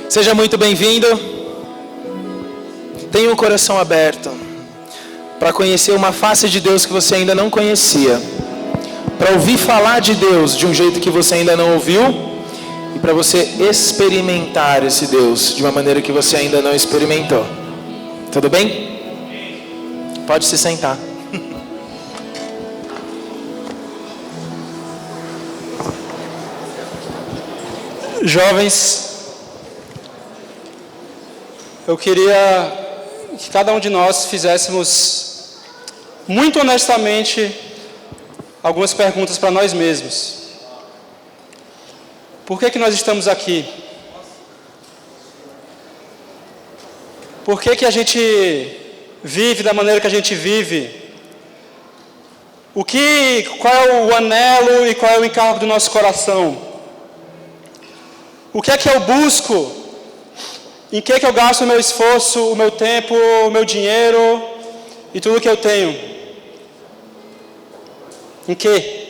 Seja muito bem-vindo. Tenha o coração aberto para conhecer uma face de Deus que você ainda não conhecia, para ouvir falar de Deus de um jeito que você ainda não ouviu e para você experimentar esse Deus de uma maneira que você ainda não experimentou. Tudo bem? Pode se sentar. Jovens, eu queria que cada um de nós fizéssemos muito honestamente algumas perguntas para nós mesmos. Por que nós estamos aqui? Por que a gente vive da maneira que a gente vive? Qual é o anelo e qual é o encargo do nosso coração? O que é que eu busco? Em que eu gasto o meu esforço, o meu tempo, o meu dinheiro e tudo que eu tenho? Em que?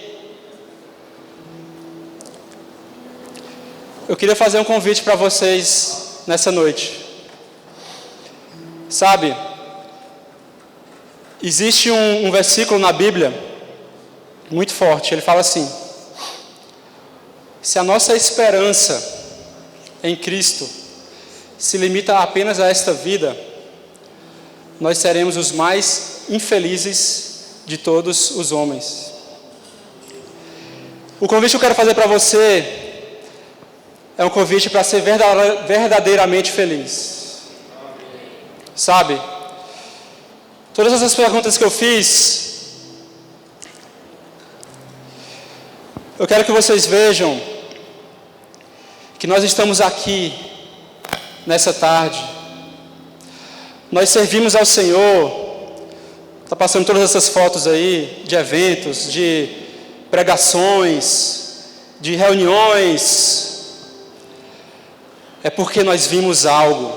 Eu queria fazer um convite para vocês nessa noite. Sabe, existe um versículo na Bíblia muito forte. Ele fala assim: se a nossa esperança em Cristo se limita apenas a esta vida, nós seremos os mais infelizes de todos os homens. O convite que eu quero fazer para você é um convite para ser verdadeiramente feliz. Sabe, todas essas perguntas que eu fiz, eu quero que vocês vejam que nós estamos aqui nessa tarde, nós servimos ao Senhor. Está passando todas essas fotos aí de eventos, de pregações, de reuniões. É porque nós vimos algo.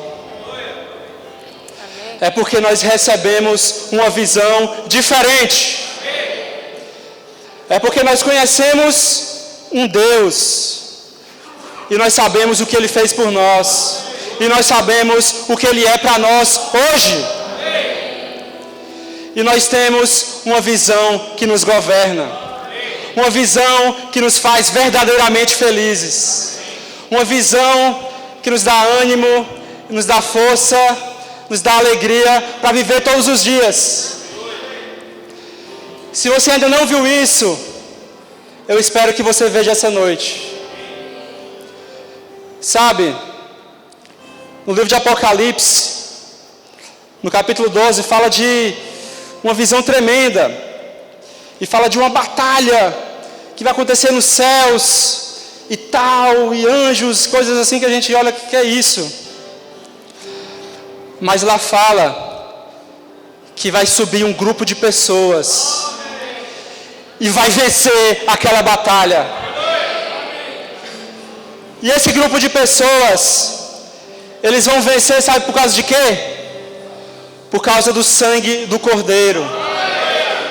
É porque nós recebemos uma visão diferente. É porque nós conhecemos um Deus. E nós sabemos o que Ele fez por nós. E nós sabemos o que Ele é para nós hoje. E nós temos uma visão que nos governa. Uma visão que nos faz verdadeiramente felizes. Uma visão que nos dá ânimo, nos dá força, nos dá alegria para viver todos os dias. Se você ainda não viu isso, eu espero que você veja essa noite. Sabe, no livro de Apocalipse, no capítulo 12, fala de uma visão tremenda. E fala de uma batalha que vai acontecer nos céus e tal, e anjos, coisas assim que a gente olha, que é isso? Mas lá fala que vai subir um grupo de pessoas e vai vencer aquela batalha. E esse grupo de pessoas, eles vão vencer, sabe por causa de quê? Por causa do sangue do Cordeiro.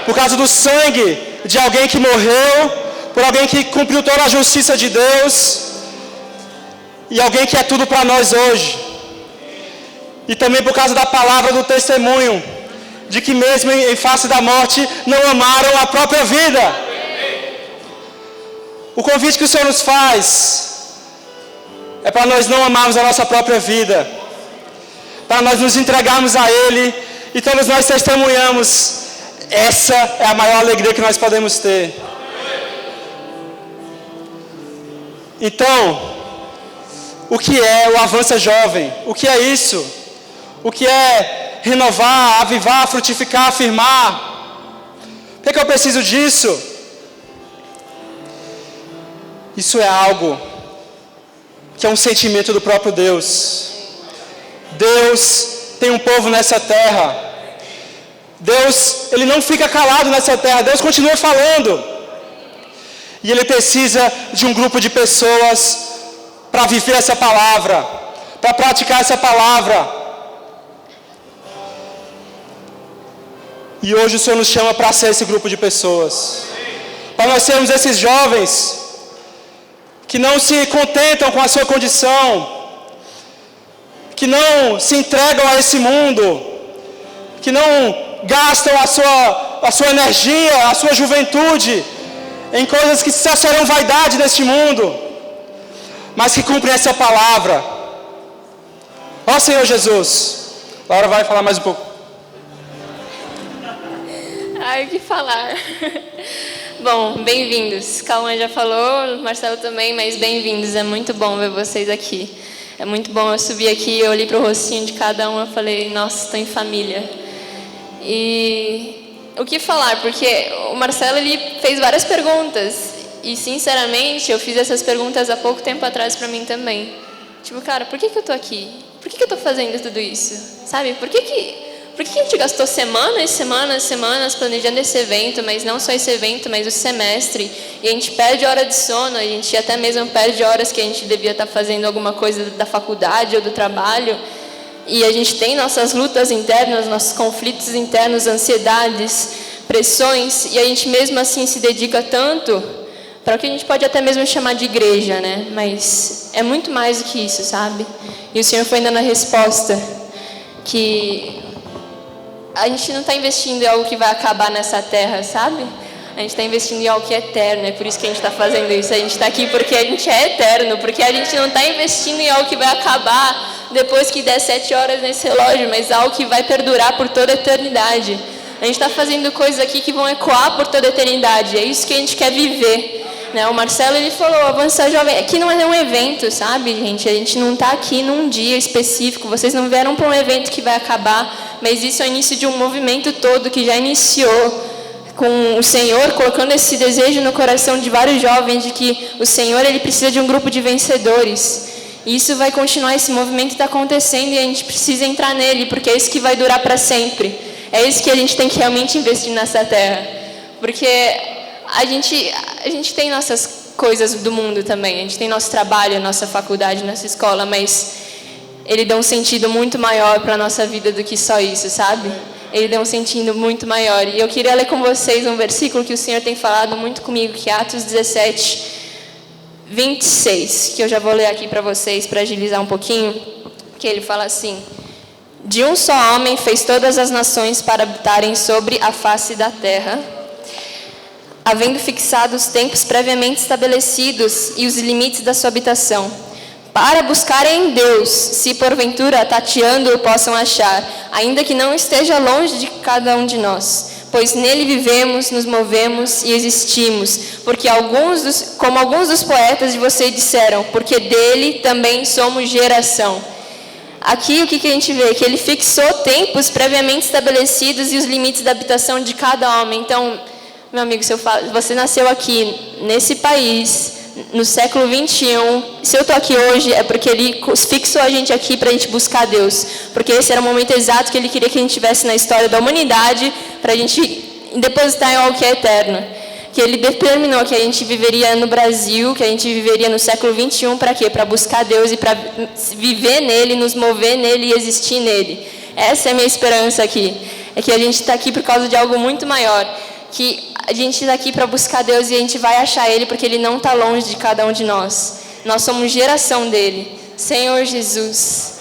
Por causa do sangue de alguém que morreu, por alguém que cumpriu toda a justiça de Deus, e alguém que é tudo para nós hoje. E também por causa da palavra do testemunho, de que mesmo em face da morte, não amaram a própria vida. O convite que o Senhor nos faz é para nós não amarmos a nossa própria vida, para nós nos entregarmos a Ele, e todos nós testemunhamos. Essa é a maior alegria que nós podemos ter. Então, o que é o Avança Jovem? O que é isso? O que é renovar, avivar, frutificar, afirmar? Por que eu preciso disso? Isso é algo que é um sentimento do próprio Deus. Deus tem um povo nessa terra. Deus, Ele não fica calado nessa terra. Deus continua falando. E Ele precisa de um grupo de pessoas para viver essa palavra, para praticar essa palavra. E hoje o Senhor nos chama para ser esse grupo de pessoas. Para nós sermos esses jovens que não se contentam com a sua condição, que não se entregam a esse mundo, que não gastam a sua energia, a sua juventude em coisas que só serão vaidade neste mundo, mas que cumprem essa palavra. Ó Senhor Jesus. Laura vai falar mais um pouco. Ai, o que falar? Bom, bem-vindos. Cauã já falou, Marcelo também, mas bem-vindos. É muito bom ver vocês aqui. É muito bom. Eu subi aqui, eu olhei para o rostinho de cada um e falei, nossa, estou em família. E o que falar? Porque o Marcelo, ele fez várias perguntas. E, sinceramente, eu fiz essas perguntas há pouco tempo atrás para mim também. Tipo, cara, por que eu estou aqui? Por que eu estou fazendo tudo isso? Sabe? Por que a gente gastou semanas planejando esse evento, mas não só esse evento, mas o semestre, e a gente perde hora de sono, a gente até mesmo perde horas que a gente devia estar fazendo alguma coisa da faculdade ou do trabalho, e a gente tem nossas lutas internas, nossos conflitos internos, ansiedades, pressões, e a gente mesmo assim se dedica tanto para o que a gente pode até mesmo chamar de igreja, né? Mas é muito mais do que isso, sabe? E o Senhor foi dando a resposta que a gente não está investindo em algo que vai acabar nessa terra, sabe? A gente está investindo em algo que é eterno, é por isso que a gente está fazendo isso. A gente está aqui porque a gente é eterno, porque a gente não está investindo em algo que vai acabar depois que der 7 horas nesse relógio, mas algo que vai perdurar por toda a eternidade. A gente está fazendo coisas aqui que vão ecoar por toda a eternidade, é isso que a gente quer viver. Né? O Marcelo, ele falou, Avançar Jovem, aqui não é um evento, sabe, gente? A gente não está aqui num dia específico, vocês não vieram para um evento que vai acabar, mas isso é o início de um movimento todo que já iniciou com o Senhor colocando esse desejo no coração de vários jovens de que o Senhor, ele precisa de um grupo de vencedores. E isso vai continuar, esse movimento está acontecendo e a gente precisa entrar nele, porque é isso que vai durar para sempre. É isso que a gente tem que realmente investir nessa terra. Porque a gente tem nossas coisas do mundo também, a gente tem nosso trabalho, nossa faculdade, nossa escola, mas ele dá um sentido muito maior para a nossa vida do que só isso, sabe? Ele dá um sentido muito maior. E eu queria ler com vocês um versículo que o Senhor tem falado muito comigo, que é Atos 17, 26, que eu já vou ler aqui para vocês, para agilizar um pouquinho, que ele fala assim: de um só homem fez todas as nações para habitarem sobre a face da terra, havendo fixado os tempos previamente estabelecidos e os limites da sua habitação, para buscarem em Deus, se porventura tateando o possam achar, ainda que não esteja longe de cada um de nós. Pois nele vivemos, nos movemos e existimos, porque como alguns dos poetas de vocês disseram, porque dele também somos geração. Aqui o que a gente vê? Que ele fixou tempos previamente estabelecidos e os limites da habitação de cada homem. Então, meu amigo, se você nasceu aqui, nesse país, no século 21, se eu estou aqui hoje, é porque ele fixou a gente aqui para a gente buscar Deus. Porque esse era o momento exato que ele queria que a gente estivesse na história da humanidade, para a gente depositar em algo que é eterno. Que ele determinou que a gente viveria no Brasil, que a gente viveria no século 21, para quê? Para buscar Deus e para viver nele, nos mover nele e existir nele. Essa é a minha esperança aqui. É que a gente está aqui por causa de algo muito maior. Que a gente está aqui para buscar Deus e a gente vai achar Ele, porque Ele não está longe de cada um de nós. Nós somos geração dEle. Senhor Jesus.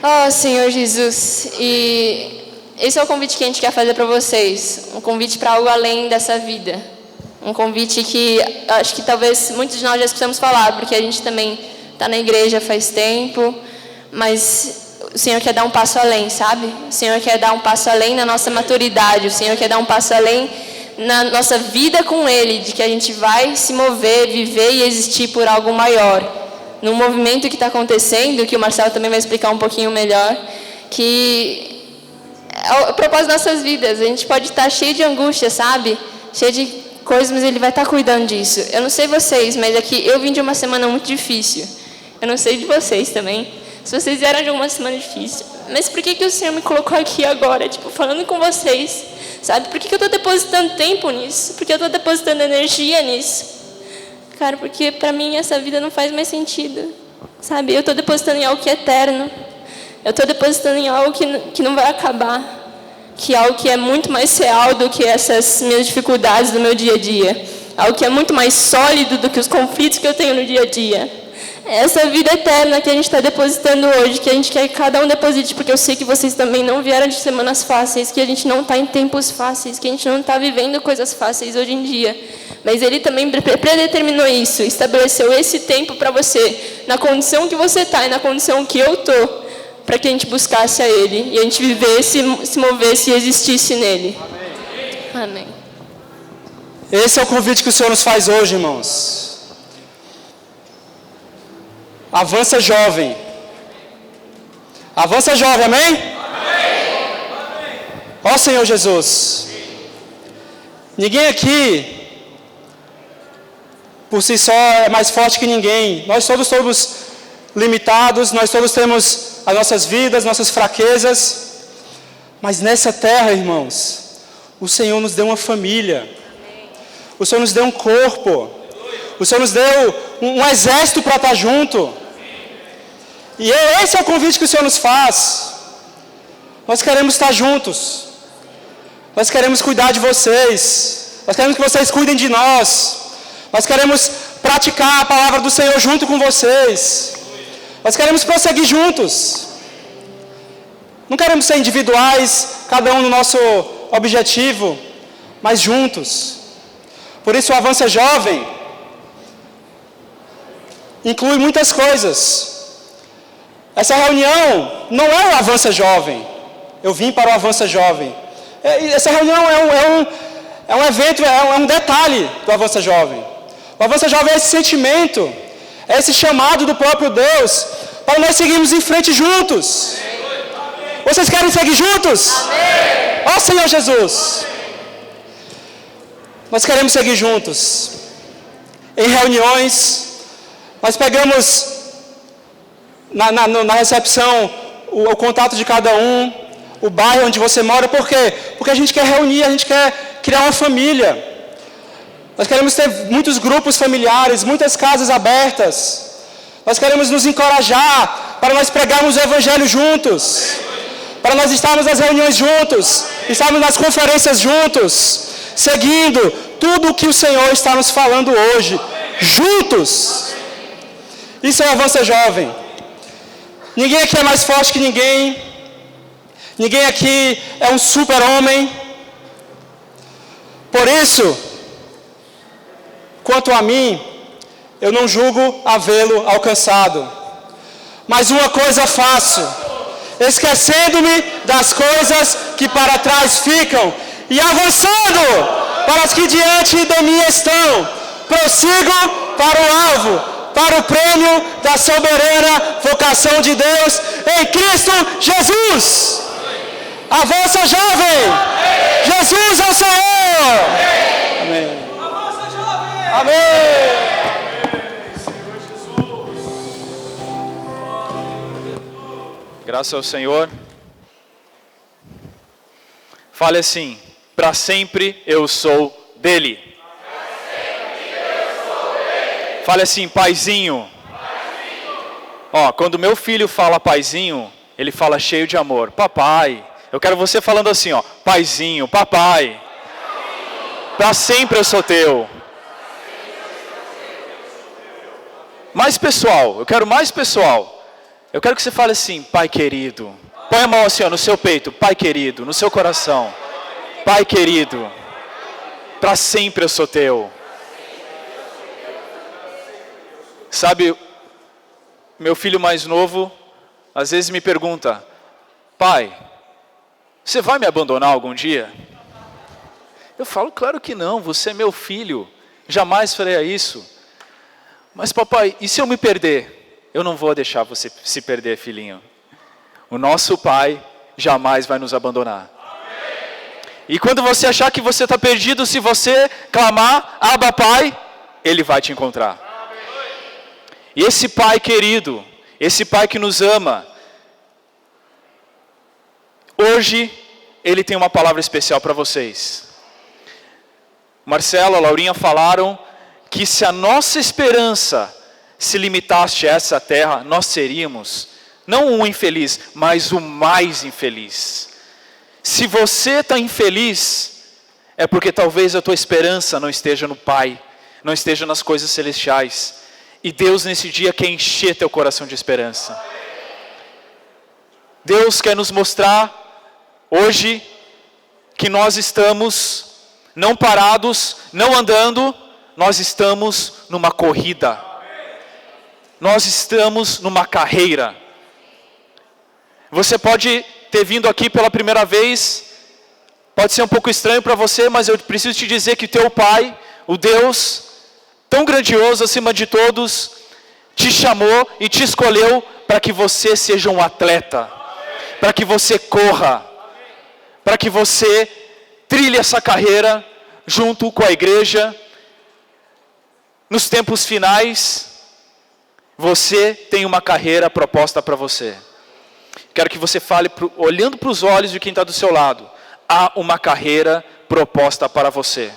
Oh, Senhor Jesus. E esse é o convite que a gente quer fazer para vocês. Um convite para algo além dessa vida. Um convite que acho que talvez muitos de nós já escutamos falar, porque a gente também está na igreja faz tempo, mas o Senhor quer dar um passo além, sabe? O Senhor quer dar um passo além na nossa maturidade, o Senhor quer dar um passo além na nossa vida com Ele, de que a gente vai se mover, viver e existir por algo maior. Num movimento que está acontecendo, que o Marcelo também vai explicar um pouquinho melhor, que é o propósito das nossas vidas. A gente pode estar cheio de angústia, sabe? Cheio de coisas, mas Ele vai estar cuidando disso. Eu não sei vocês, mas aqui eu vim de uma semana muito difícil. Eu não sei de vocês também. Se vocês vieram de uma semana difícil, mas por que o Senhor me colocou aqui agora, tipo, falando com vocês, sabe? Por que eu estou depositando tempo nisso? Por que eu estou depositando energia nisso? Cara, porque para mim essa vida não faz mais sentido, sabe? Eu estou depositando em algo que é eterno. Eu estou depositando em algo que não vai acabar, que é algo que é muito mais real do que essas minhas dificuldades do meu dia a dia, algo que é muito mais sólido do que os conflitos que eu tenho no dia a dia. essa vida eterna que a gente está depositando hoje, que a gente quer que cada um deposite, porque eu sei que vocês também não vieram de semanas fáceis, que a gente não está em tempos fáceis, que a gente não está vivendo coisas fáceis hoje em dia. Mas Ele também predeterminou isso, estabeleceu esse tempo para você, na condição que você está e na condição que eu estou, para que a gente buscasse a Ele, e a gente vivesse, se movesse e existisse nele. Amém. Amém. Esse é o convite que o Senhor nos faz hoje, irmãos. Avança jovem. Avança jovem, amém? Amém. Ó Senhor Jesus. Ninguém aqui, por si só, é mais forte que ninguém. Nós todos somos limitados, nós todos temos as nossas vidas, nossas fraquezas. Mas nessa terra, irmãos, o Senhor nos deu uma família. O Senhor nos deu um corpo. O Senhor nos deu um exército para estar junto. E esse é o convite que o Senhor nos faz. Nós queremos estar juntos. Nós queremos cuidar de vocês. Nós queremos que vocês cuidem de nós. Nós queremos praticar a palavra do Senhor junto com vocês. Nós queremos prosseguir juntos. Não queremos ser individuais, cada um no nosso objetivo, mas juntos. Por isso o Avança Jovem inclui muitas coisas. Essa reunião não é o Avança Jovem. Eu vim para o Avança Jovem. Essa reunião é um evento, é um detalhe do Avança Jovem. O Avança Jovem é esse sentimento, é esse chamado do próprio Deus para nós seguirmos em frente juntos. Vocês querem seguir juntos? Ó Senhor Jesus! Nós queremos seguir juntos. Em reuniões, nós pegamos na recepção o contato de cada um, o bairro onde você mora. Por quê? Porque a gente quer reunir, a gente quer criar uma família. Nós queremos ter muitos grupos familiares, muitas casas abertas. Nós queremos nos encorajar para nós pregarmos o Evangelho juntos, para nós estarmos nas reuniões juntos, estarmos nas conferências juntos, seguindo tudo o que o Senhor está nos falando hoje, juntos. Isso é o Avança Jovem. Ninguém aqui é mais forte que ninguém. Ninguém aqui é um super-homem. Por isso, quanto a mim, eu não julgo havê-lo alcançado. Mas uma coisa faço, esquecendo-me das coisas que para trás ficam e avançando para as que diante de mim estão, prossigo para o alvo, para o prêmio da soberana vocação de Deus em Cristo Jesus. Avança jovem! Jesus é o Senhor! Amém. Avança jovem! Amém! Graças ao Senhor. Fale assim: para sempre eu sou dele. Fale assim: paizinho. Ó, quando meu filho fala paizinho, ele fala cheio de amor. Papai. Eu quero você falando assim, ó: paizinho, papai. Para sempre eu sou teu. Mais pessoal, eu quero mais pessoal. Eu quero que você fale assim: pai querido. Põe a mão assim, ó, no seu peito: pai querido, no seu coração. Pai querido, para sempre eu sou teu. Sabe, meu filho mais novo, às vezes me pergunta: pai, você vai me abandonar algum dia? Eu falo: claro que não, você é meu filho, jamais faria isso. Mas papai, e se eu me perder? Eu não vou deixar você se perder, filhinho. O nosso pai jamais vai nos abandonar. E quando você achar que você está perdido, se você clamar: Abba, Pai, Ele vai te encontrar. E esse Pai querido, esse Pai que nos ama, hoje Ele tem uma palavra especial para vocês. Marcelo, a Laurinha falaram que se a nossa esperança se limitasse a essa terra, nós seríamos não o infeliz, mas o mais infeliz. Se você está infeliz, é porque talvez a tua esperança não esteja no Pai, não esteja nas coisas celestiais. E Deus nesse dia quer encher teu coração de esperança. Deus quer nos mostrar hoje que nós estamos não parados, não andando, nós estamos numa corrida. Nós estamos numa carreira. Você pode ter vindo aqui pela primeira vez, pode ser um pouco estranho para você, mas eu preciso te dizer que teu Pai, o Deus tão grandioso acima de todos, te chamou e te escolheu para que você seja um atleta, para que você corra, para que você trilhe essa carreira junto com a igreja. Nos tempos finais, você tem uma carreira proposta para você. Quero que você fale, olhando para os olhos de quem está do seu lado, há uma carreira proposta para você.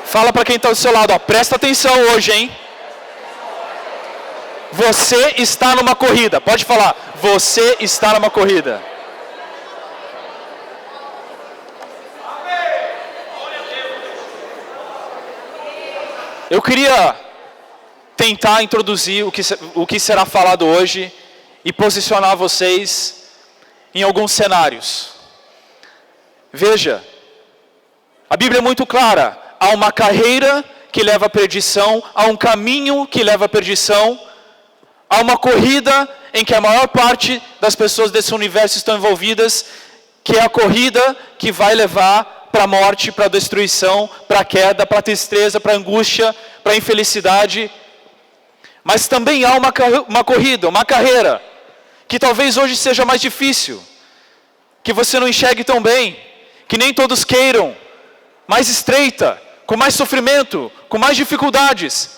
Fala para quem está do seu lado, ó, presta atenção hoje, hein? Você está numa corrida. Pode falar, você está numa corrida. Eu queria tentar introduzir o que será falado hoje e posicionar vocês em alguns cenários. Veja, a Bíblia é muito clara. Há uma carreira que leva à perdição, há um caminho que leva à perdição, há uma corrida em que a maior parte das pessoas desse universo estão envolvidas, que é a corrida que vai levar para a morte, para a destruição, para a queda, para a tristeza, para a angústia, para a infelicidade. Mas também há uma corrida, uma carreira, que talvez hoje seja mais difícil, que você não enxergue tão bem, que nem todos queiram, mais estreita, com mais sofrimento, com mais dificuldades.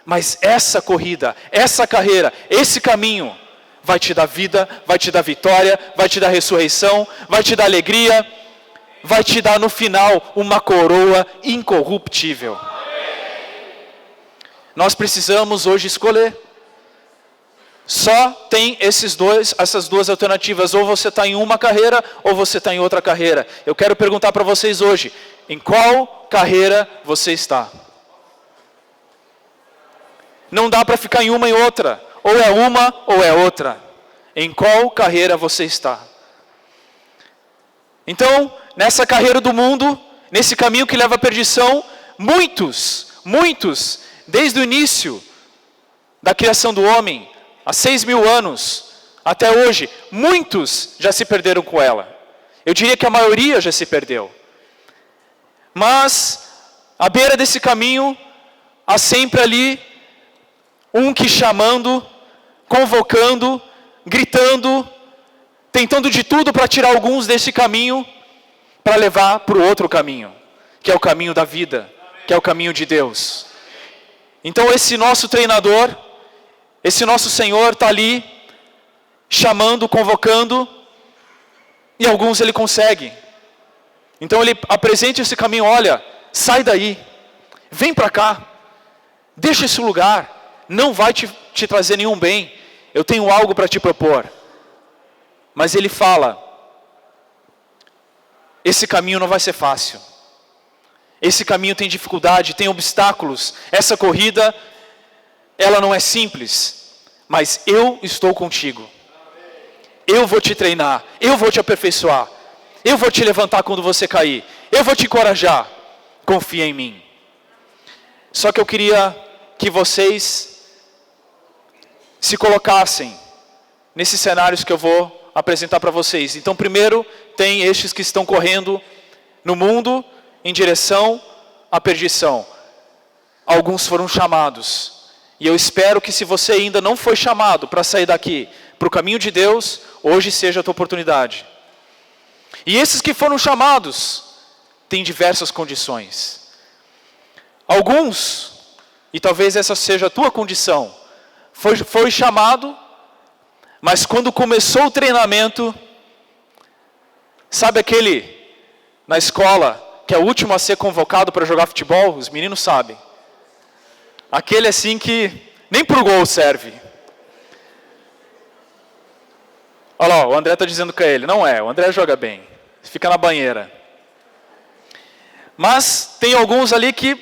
Mas essa corrida, essa carreira, esse caminho, vai te dar vida, vai te dar vitória, vai te dar ressurreição, vai te dar alegria, vai te dar no final uma coroa incorruptível. Nós precisamos hoje escolher. Só tem essas duas alternativas. Ou você está em uma carreira, ou você está em outra carreira. Eu quero perguntar para vocês hoje, em qual carreira você está? Não dá para ficar em uma e outra. Ou é uma, ou é outra. Em qual carreira você está? Então, nessa carreira do mundo, nesse caminho que leva à perdição, muitos, desde o início da criação do homem, há 6.000 anos, até hoje, muitos já se perderam com ela. Eu diria que a maioria já se perdeu. Mas, à beira desse caminho, há sempre ali um que chamando, convocando, gritando, tentando de tudo para tirar alguns desse caminho, para levar para o outro caminho, que é o caminho da vida, que é o caminho de Deus. Então esse nosso treinador, esse nosso Senhor está ali, chamando, convocando, e alguns ele consegue. Então ele apresenta esse caminho, olha, sai daí, vem para cá, deixa esse lugar, não vai te trazer nenhum bem, eu tenho algo para te propor. Mas ele fala, esse caminho não vai ser fácil, esse caminho tem dificuldade, tem obstáculos, essa corrida, ela não é simples, mas eu estou contigo, eu vou te treinar, eu vou te aperfeiçoar, eu vou te levantar quando você cair, eu vou te encorajar, confia em mim. Só que eu queria que vocês se colocassem nesses cenários que eu vou apresentar para vocês. Então primeiro tem estes que estão correndo no mundo em direção à perdição. Alguns foram chamados. E eu espero que se você ainda não foi chamado para sair daqui, para o caminho de Deus, hoje seja a tua oportunidade. E esses que foram chamados, têm diversas condições. Alguns, e talvez essa seja a tua condição, foi chamado, mas quando começou o treinamento, sabe aquele na escola que é o último a ser convocado para jogar futebol? Os meninos sabem. Aquele assim que nem pro gol serve. Olha lá, o André está dizendo que é ele. Não é, o André joga bem. Fica na banheira. Mas tem alguns ali que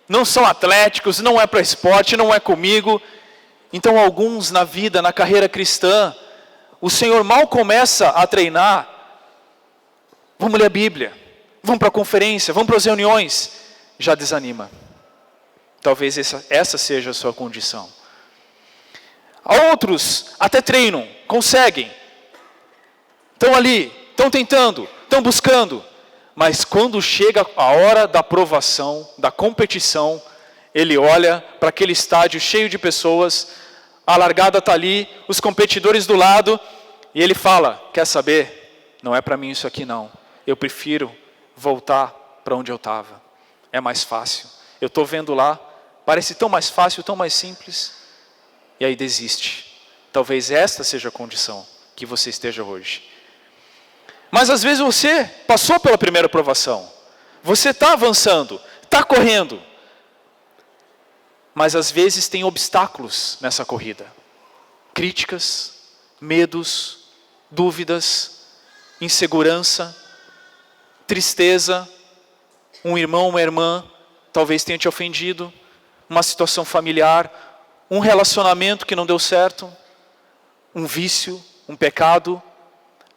não são atléticos, não é para esporte, não é comigo. Então alguns na vida, na carreira cristã, o Senhor mal começa a treinar. Vamos ler a Bíblia, vamos para a conferência, vamos para as reuniões. Já desanima. Talvez essa seja a sua condição. Outros até treinam, conseguem. Estão ali, estão tentando, estão buscando. Mas quando chega a hora da provação, da competição, ele olha para aquele estádio cheio de pessoas, a largada está ali, os competidores do lado, e ele fala, quer saber? Não é para mim isso aqui não. Eu prefiro voltar para onde eu estava. É mais fácil. Eu estou vendo lá, parece tão mais fácil, tão mais simples. E aí desiste. Talvez esta seja a condição que você esteja hoje. Mas às vezes você passou pela primeira provação. Você está avançando, está correndo. Mas às vezes tem obstáculos nessa corrida. Críticas, medos, dúvidas, insegurança, tristeza. Um irmão, uma irmã, talvez tenha te ofendido. Uma situação familiar, um relacionamento que não deu certo. Um vício, um pecado.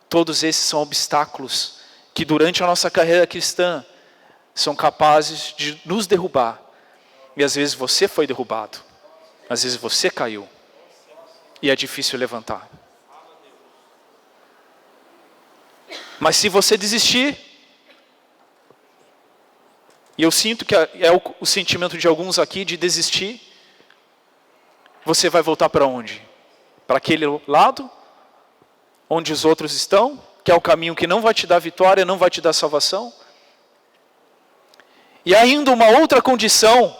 Todos esses são obstáculos que durante a nossa carreira cristã são capazes de nos derrubar. E às vezes você foi derrubado. Às vezes você caiu. E é difícil levantar. Mas se você desistir, e eu sinto que é o sentimento de alguns aqui de desistir, você vai voltar para onde? Para aquele lado? Onde os outros estão, que é o caminho que não vai te dar vitória, não vai te dar salvação. E ainda uma outra condição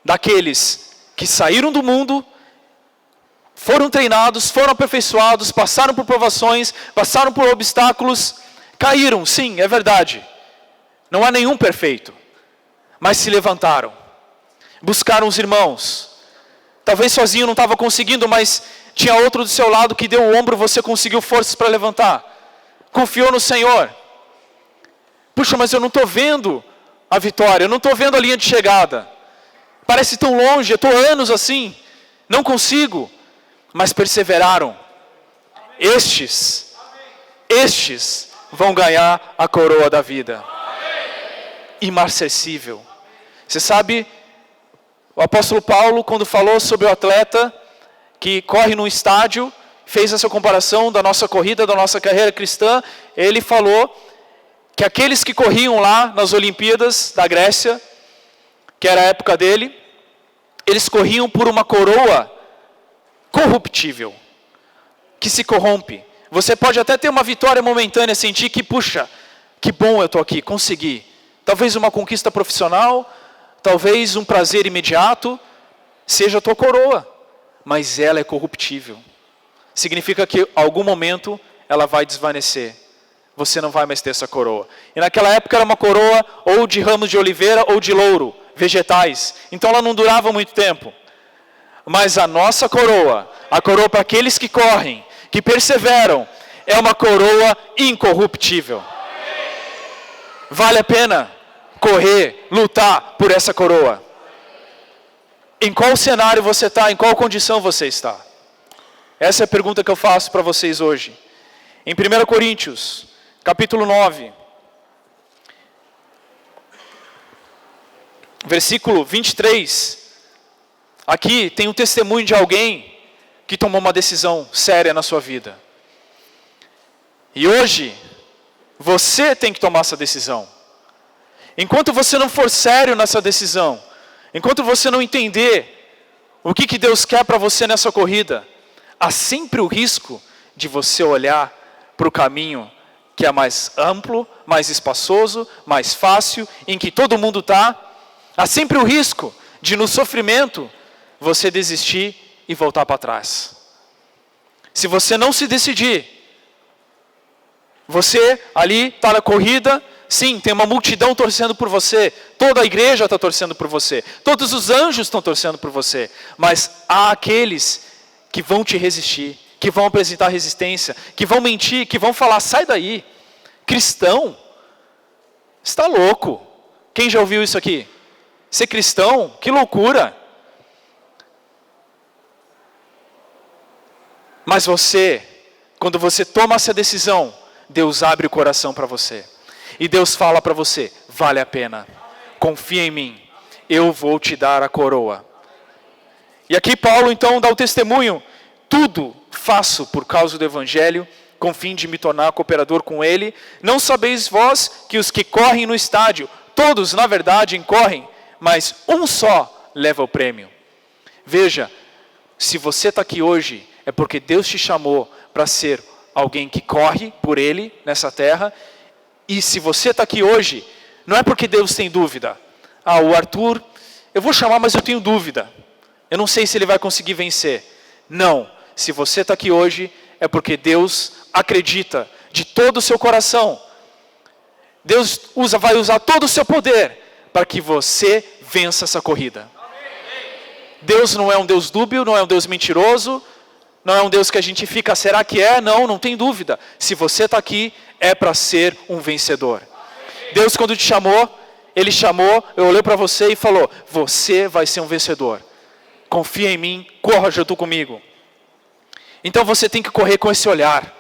daqueles que saíram do mundo, foram treinados, foram aperfeiçoados, passaram por provações, passaram por obstáculos, caíram, sim, é verdade. Não há nenhum perfeito, mas se levantaram, buscaram os irmãos. Talvez sozinho não estava conseguindo, mas tinha outro do seu lado que deu o ombro, você conseguiu forças para levantar. Confiou no Senhor. Puxa, mas eu não estou vendo a vitória, eu não estou vendo a linha de chegada. Parece tão longe, eu estou anos assim, não consigo. Mas perseveraram. Estes vão ganhar a coroa da vida. Imarcessível. Você sabe, o apóstolo Paulo, quando falou sobre o atleta que corre num estádio, fez essa comparação da nossa corrida, da nossa carreira cristã, ele falou que aqueles que corriam lá nas Olimpíadas da Grécia, que era a época dele, eles corriam por uma coroa corruptível, que se corrompe. Você pode até ter uma vitória momentânea, sentir que, puxa, que bom eu estou aqui, consegui. Talvez uma conquista profissional, talvez um prazer imediato, seja a tua coroa. Mas ela é corruptível. Significa que em algum momento ela vai desvanecer. Você não vai mais ter essa coroa. E naquela época era uma coroa ou de ramos de oliveira ou de louro, vegetais. Então ela não durava muito tempo. Mas a nossa coroa, a coroa para aqueles que correm, que perseveram, é uma coroa incorruptível. Vale a pena correr, lutar por essa coroa. Em qual cenário você está? Em qual condição você está? Essa é a pergunta que eu faço para vocês hoje. Em 1 Coríntios, capítulo 9, versículo 23, aqui tem um testemunho de alguém que tomou uma decisão séria na sua vida. E hoje, você tem que tomar essa decisão. Enquanto você não for sério nessa decisão, enquanto você não entender o que Deus quer para você nessa corrida, há sempre o risco de você olhar para o caminho que é mais amplo, mais espaçoso, mais fácil, em que todo mundo está. Há sempre o risco de, no sofrimento, você desistir e voltar para trás. Se você não se decidir, você ali está na corrida, sim, tem uma multidão torcendo por você, toda a igreja está torcendo por você, todos os anjos estão torcendo por você, mas há aqueles que vão te resistir, que vão apresentar resistência, que vão mentir, que vão falar, sai daí, cristão, está louco, Quem já ouviu isso aqui? Ser cristão? Que loucura! Mas você, quando você toma essa decisão, Deus abre o coração para você. E Deus fala para você, vale a pena. Confia em mim. Eu vou te dar a coroa. E aqui Paulo então dá o testemunho. Tudo faço por causa do Evangelho, com fim de me tornar cooperador com ele. Não sabeis vós que os que correm no estádio, todos na verdade incorrem, mas um só leva o prêmio. Veja, se você está aqui hoje, é porque Deus te chamou para ser alguém que corre por ele nessa terra. E se você está aqui hoje, não é porque Deus tem dúvida. Ah, o Arthur, eu vou chamar, mas eu tenho dúvida. Eu não sei se ele vai conseguir vencer. Não, se você está aqui hoje, é porque Deus acredita de todo o seu coração. Deus vai usar todo o seu poder para que você vença essa corrida. Deus não é um Deus dúbio, não é um Deus mentiroso, não é um Deus que a gente fica, será que é? Não, não tem dúvida. Se você está aqui, é para ser um vencedor. Deus, quando te chamou, Ele chamou, eu olhei para você e falou, você vai ser um vencedor. Confia em mim, corra junto comigo. Então você tem que correr com esse olhar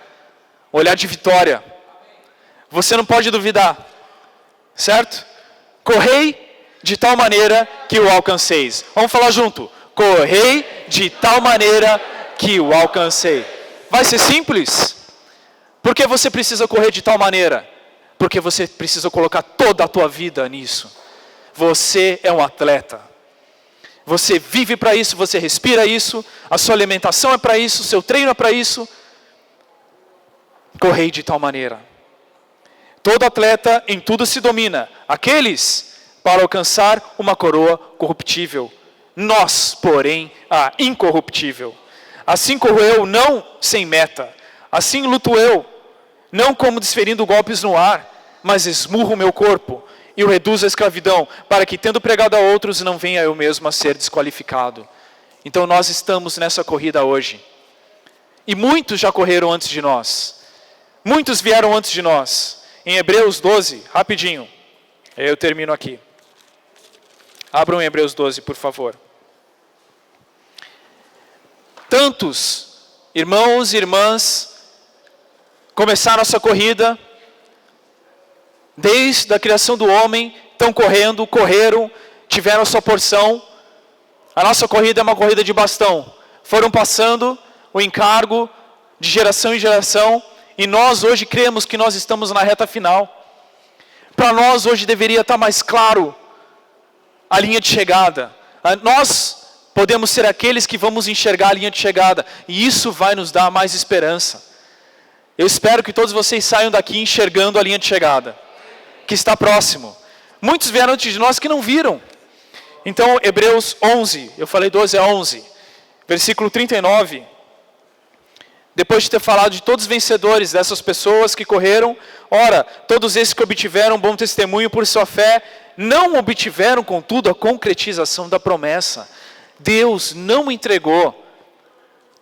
de vitória. Você não pode duvidar, certo? Correi de tal maneira que o alcanceis. Vamos falar junto. Correi de tal maneira que o alcancei. Vai ser simples? Por que você precisa correr de tal maneira? Porque você precisa colocar toda a tua vida nisso. Você é um atleta. Você vive para isso, você respira isso, a sua alimentação é para isso, o seu treino é para isso. Correi de tal maneira. Todo atleta em tudo se domina. Aqueles para alcançar uma coroa corruptível. Nós, porém, a incorruptível. Assim corro eu, não sem meta. Assim luto eu, não como desferindo golpes no ar, mas esmurro o meu corpo e o reduzo à escravidão, para que, tendo pregado a outros, não venha eu mesmo a ser desqualificado. Então nós estamos nessa corrida hoje. E muitos já correram antes de nós. Muitos vieram antes de nós. Em Hebreus 12, rapidinho, eu termino aqui. Abram em Hebreus 12, por favor. Tantos irmãos e irmãs começaram essa corrida, desde a criação do homem, estão correndo, correram, tiveram a sua porção. A nossa corrida é uma corrida de bastão. Foram passando o encargo de geração em geração, e nós hoje cremos que nós estamos na reta final. Para nós hoje deveria estar mais claro a linha de chegada. Nós podemos ser aqueles que vamos enxergar a linha de chegada, e isso vai nos dar mais esperança. Eu espero que todos vocês saiam daqui enxergando a linha de chegada, que está próximo. Muitos vieram antes de nós que não viram. Então, Hebreus 11, eu falei 12 a 11, versículo 39. Depois de ter falado de todos os vencedores, dessas pessoas que correram, ora, todos esses que obtiveram bom testemunho por sua fé, não obtiveram, contudo, a concretização da promessa. Deus não entregou.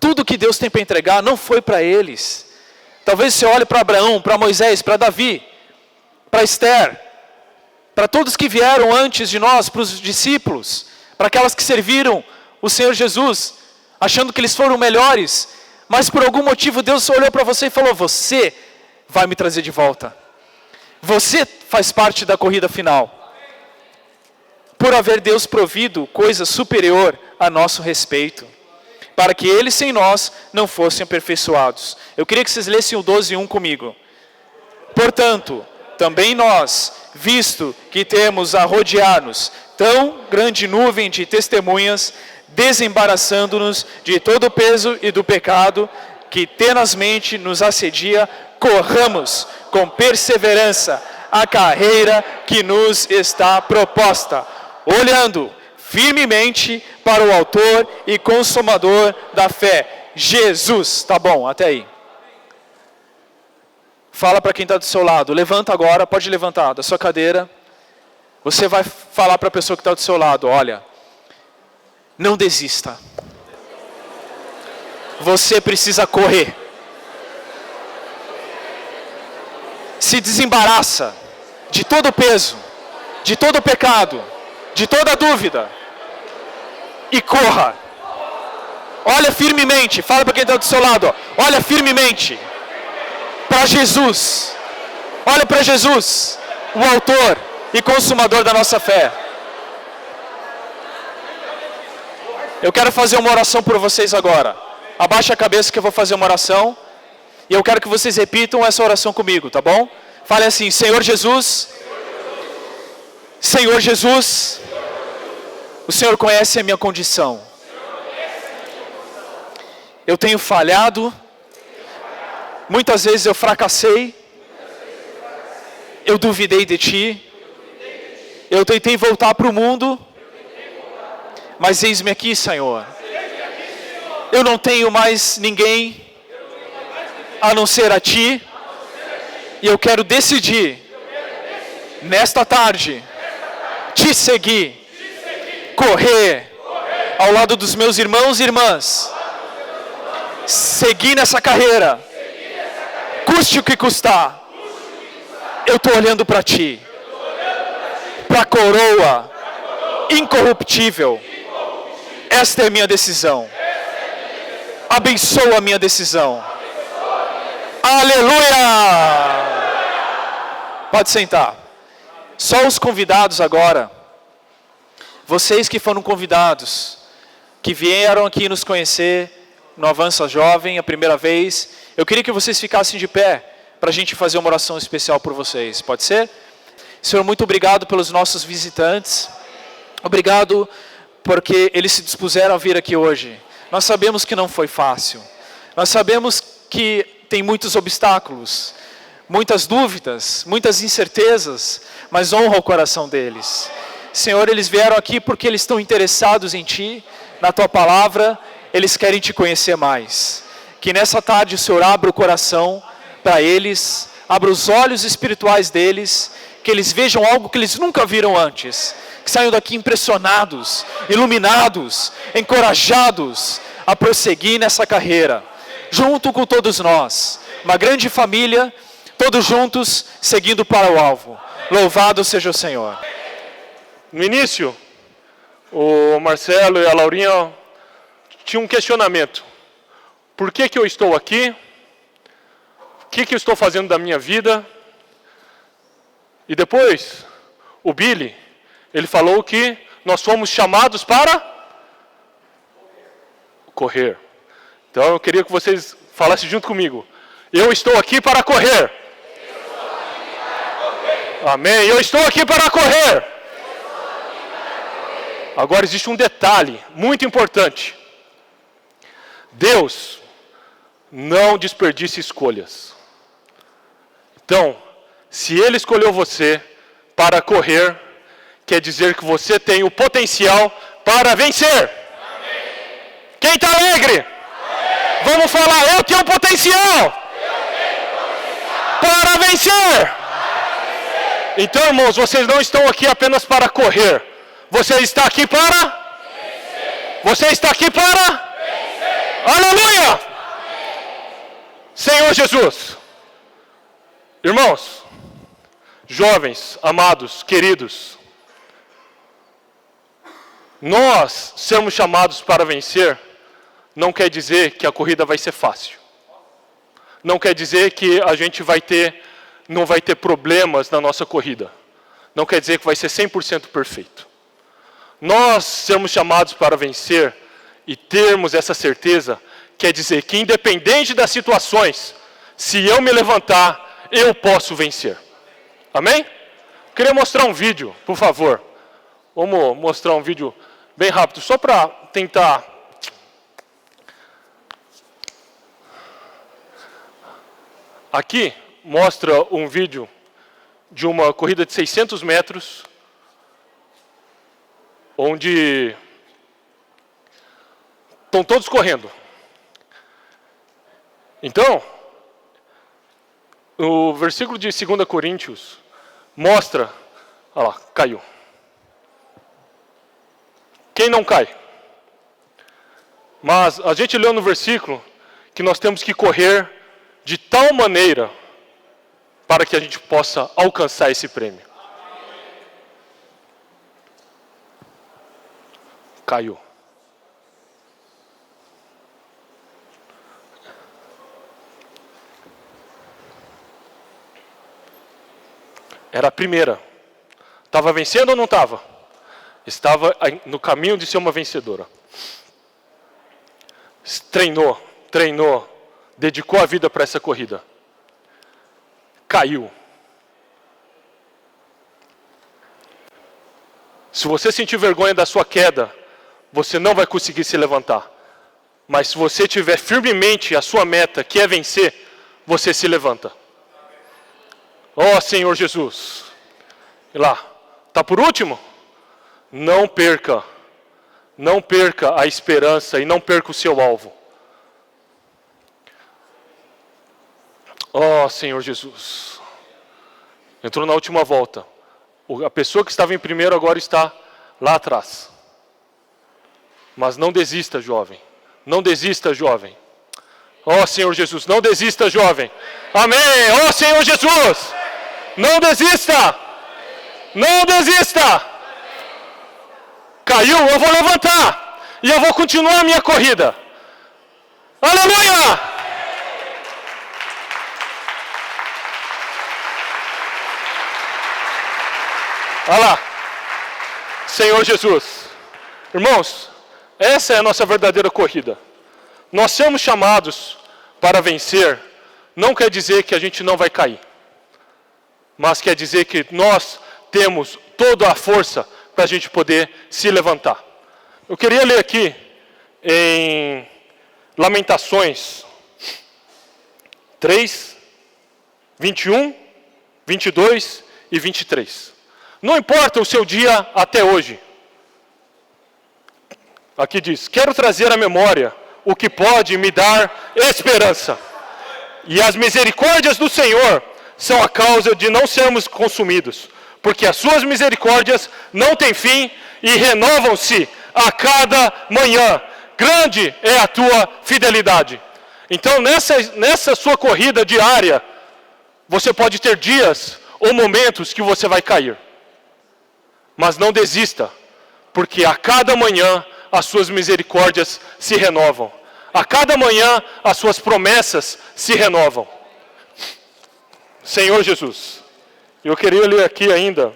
Tudo que Deus tem para entregar não foi para eles. Talvez você olhe para Abraão, para Moisés, para Davi, para Esther, para todos que vieram antes de nós, para os discípulos, para aquelas que serviram o Senhor Jesus, achando que eles foram melhores, mas por algum motivo Deus olhou para você e falou, você vai me trazer de volta. Você faz parte da corrida final. Por haver Deus provido coisa superior a nosso respeito, para que eles sem nós não fossem aperfeiçoados. Eu queria que vocês lessem o 12:1 comigo. Portanto, também nós, visto que temos a rodear-nos tão grande nuvem de testemunhas, desembaraçando-nos de todo o peso e do pecado que tenazmente nos assedia, corramos com perseverança a carreira que nos está proposta, olhando firmemente para o autor e consumador da fé, Jesus. Tá bom, até aí. Fala para quem está do seu lado, levanta agora, pode levantar da sua cadeira. Você vai falar para a pessoa que está do seu lado, olha, não desista. Você precisa correr. Se desembaraça de todo o peso, de todo pecado, de toda dúvida, e corra. Olha firmemente, fala para quem está do seu lado, ó, olha firmemente para Jesus. Olha para Jesus, o autor e consumador da nossa fé. Eu quero fazer uma oração por vocês agora. Abaixa a cabeça que eu vou fazer uma oração. E eu quero que vocês repitam essa oração comigo, tá bom? Fale assim: Senhor Jesus, Senhor Jesus, o Senhor conhece a minha condição. Eu tenho falhado, muitas vezes eu fracassei, eu duvidei de Ti, eu tentei voltar para o mundo, mas eis-me aqui, Senhor. Eu não tenho mais ninguém a não ser a Ti, e eu quero decidir, nesta tarde, Te seguir, correr ao lado dos meus irmãos e irmãs, seguir nessa carreira, custe o que custar. Eu estou olhando para Ti, para a coroa incorruptível. Esta é a minha decisão. Abençoa a minha decisão. Aleluia! Pode sentar. Só os convidados agora. Vocês que foram convidados, que vieram aqui nos conhecer no Avança Jovem a primeira vez, eu queria que vocês ficassem de pé para a gente fazer uma oração especial por vocês. Pode ser? Senhor, muito obrigado pelos nossos visitantes. Obrigado porque eles se dispuseram a vir aqui hoje. Nós sabemos que não foi fácil. Nós sabemos que tem muitos obstáculos, muitas dúvidas, muitas incertezas, mas honra o coração deles. Senhor, eles vieram aqui porque eles estão interessados em Ti, na Tua palavra, eles querem Te conhecer mais. Que nessa tarde o Senhor abra o coração para eles, abra os olhos espirituais deles, que eles vejam algo que eles nunca viram antes, que saiam daqui impressionados, iluminados, encorajados a prosseguir nessa carreira, junto com todos nós, uma grande família, todos juntos, seguindo para o alvo. Louvado seja o Senhor. No início, o Marcelo e a Laurinha tinham um questionamento. Por que eu estou aqui? O que eu estou fazendo da minha vida? E depois, o Billy, ele falou que nós fomos chamados para correr. Então eu queria que vocês falassem junto comigo. Eu estou aqui para correr. Amém. Eu estou aqui para correr. Agora existe um detalhe muito importante. Deus não desperdiça escolhas. Então, se Ele escolheu você para correr, quer dizer que você tem o potencial para vencer. Amém. Quem está alegre? Amém. Vamos falar, eu tenho potencial para vencer. Então, irmãos, vocês não estão aqui apenas para correr. Você está aqui para vencer. Você está aqui para vencer. Aleluia! Amém. Senhor Jesus. Irmãos, jovens, amados, queridos, nós sermos chamados para vencer não quer dizer que a corrida vai ser fácil. Não quer dizer que a gente não vai ter problemas na nossa corrida. Não quer dizer que vai ser 100% perfeito. Nós sermos chamados para vencer e termos essa certeza quer dizer que independente das situações, se eu me levantar, eu posso vencer. Amém? Queria mostrar um vídeo, por favor. Vamos mostrar um vídeo bem rápido, só para tentar... Aqui mostra um vídeo de uma corrida de 600 metros, onde estão todos correndo. Então, o versículo de 2 Coríntios mostra... Olha lá, caiu. Quem não cai? Mas a gente leu no versículo que nós temos que correr de tal maneira para que a gente possa alcançar esse prêmio. caiu. Era a primeira. Estava vencendo ou não estava? Estava no caminho de ser uma vencedora. Treinou, dedicou a vida para essa corrida. Caiu. Se você sentir vergonha da sua queda, você não vai conseguir se levantar. Mas se você tiver firmemente a sua meta, que é vencer, você se levanta. Ó Senhor Jesus. E lá, está por último? Não perca a esperança e não perca o seu alvo. Ó Senhor Jesus. Entrou na última volta. A pessoa que estava em primeiro agora está lá atrás. Mas não desista, jovem. Não desista, jovem. Ó Senhor Jesus, não desista, jovem. Amém. Ó Senhor Jesus. Não desista. Não desista. Caiu, eu vou levantar. E eu vou continuar a minha corrida. Aleluia! Olha lá. Senhor Jesus. Irmãos, essa é a nossa verdadeira corrida. Nós somos chamados para vencer. Não quer dizer que a gente não vai cair. Mas quer dizer que nós temos toda a força para a gente poder se levantar. Eu queria ler aqui em Lamentações 3, 21, 22 e 23. Não importa o seu dia até hoje. Aqui diz, quero trazer à memória o que pode me dar esperança. E as misericórdias do Senhor são a causa de não sermos consumidos. Porque as suas misericórdias não têm fim e renovam-se a cada manhã. Grande é a tua fidelidade. Então, nessa sua corrida diária, você pode ter dias ou momentos que você vai cair. Mas não desista, porque a cada manhã as suas misericórdias se renovam. A cada manhã as suas promessas se renovam. Senhor Jesus, eu queria ler aqui ainda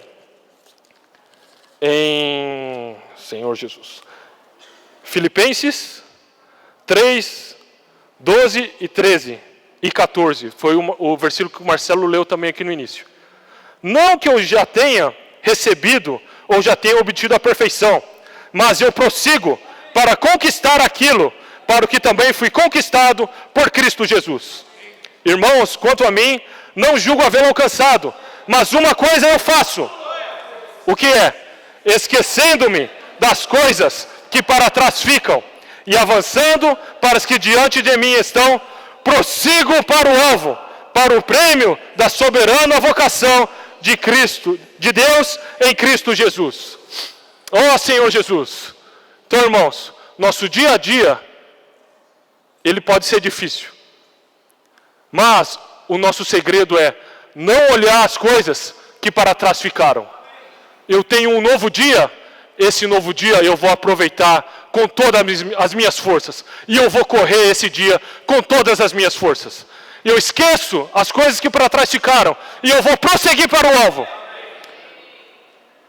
em Senhor Jesus. Filipenses 3, 12 e 13 e 14. Foi o versículo que o Marcelo leu também aqui no início. Não que eu já tenha recebido ou já tenha obtido a perfeição, mas eu prossigo para conquistar aquilo para o que também fui conquistado por Cristo Jesus. Irmãos, quanto a mim, não julgo havê-lo alcançado, mas uma coisa eu faço. O que é? Esquecendo-me das coisas que para trás ficam e avançando para as que diante de mim estão, prossigo para o alvo, para o prêmio da soberana vocação de Cristo, de Deus em Cristo Jesus. Ó Senhor Jesus. Então, irmãos, nosso dia a dia, ele pode ser difícil. Mas o nosso segredo é não olhar as coisas que para trás ficaram. Eu tenho um novo dia, esse novo dia eu vou aproveitar com todas as minhas forças. E eu vou correr esse dia com todas as minhas forças. Eu esqueço as coisas que para trás ficaram e eu vou prosseguir para o alvo.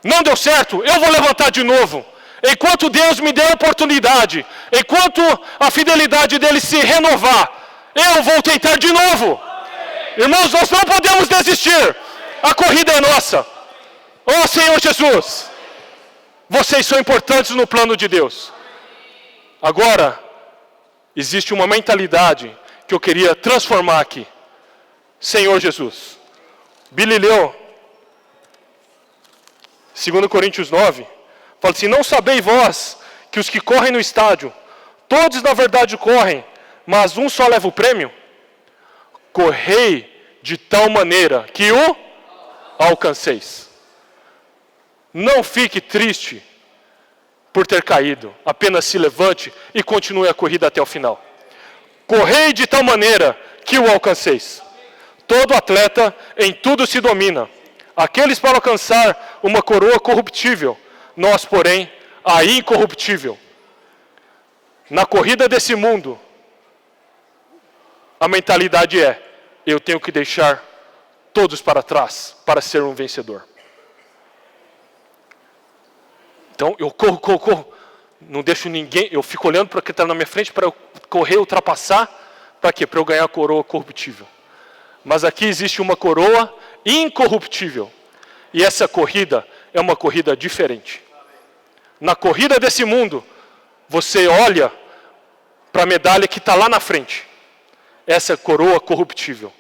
Não deu certo, eu vou levantar de novo. Enquanto Deus me der a oportunidade, enquanto a fidelidade dele se renovar, eu vou tentar de novo. Irmãos, nós não podemos desistir. A corrida é nossa. Ó Senhor Jesus, vocês são importantes no plano de Deus. Agora, existe uma mentalidade que eu queria transformar aqui. Senhor Jesus. Billy leu 2 Coríntios 9, fala assim, não sabeis vós que os que correm no estádio, todos na verdade correm, mas um só leva o prêmio? Correi de tal maneira que o alcanceis. Não fique triste por ter caído, apenas se levante e continue a corrida até o final. Correi de tal maneira que o alcanceis. Todo atleta em tudo se domina. Aqueles para alcançar uma coroa corruptível, nós, porém, a incorruptível. Na corrida desse mundo, a mentalidade é: eu tenho que deixar todos para trás para ser um vencedor. Então eu corro, não deixo ninguém, eu fico olhando para o que está na minha frente para eu correr, ultrapassar, para quê? Para eu ganhar a coroa corruptível. Mas aqui existe uma coroa incorruptível. E essa corrida é uma corrida diferente. Na corrida desse mundo, você olha para a medalha que está lá na frente. Essa coroa corruptível.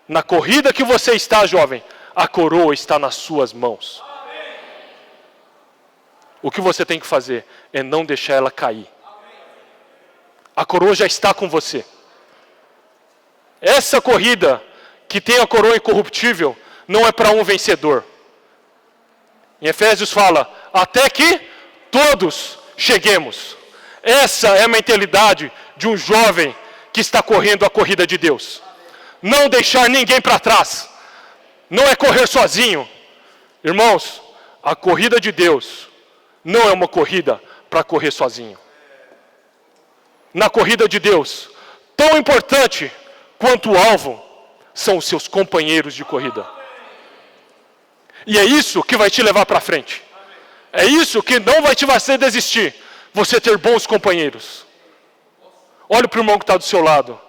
Na corrida que você está, jovem, a coroa está nas suas mãos. O que você tem que fazer é não deixar ela cair. A coroa já está com você. Essa corrida que tem a coroa incorruptível não é para um vencedor. Em Efésios fala, até que todos cheguemos. Essa é a mentalidade de um jovem que está correndo a corrida de Deus. Não deixar ninguém para trás. Não é correr sozinho. Irmãos, a corrida de Deus não é uma corrida para correr sozinho. Na corrida de Deus, tão importante quanto o alvo são os seus companheiros de corrida. E é isso que vai te levar para frente. É isso que não vai te fazer desistir. Você ter bons companheiros. Olhe para o irmão que está do seu lado.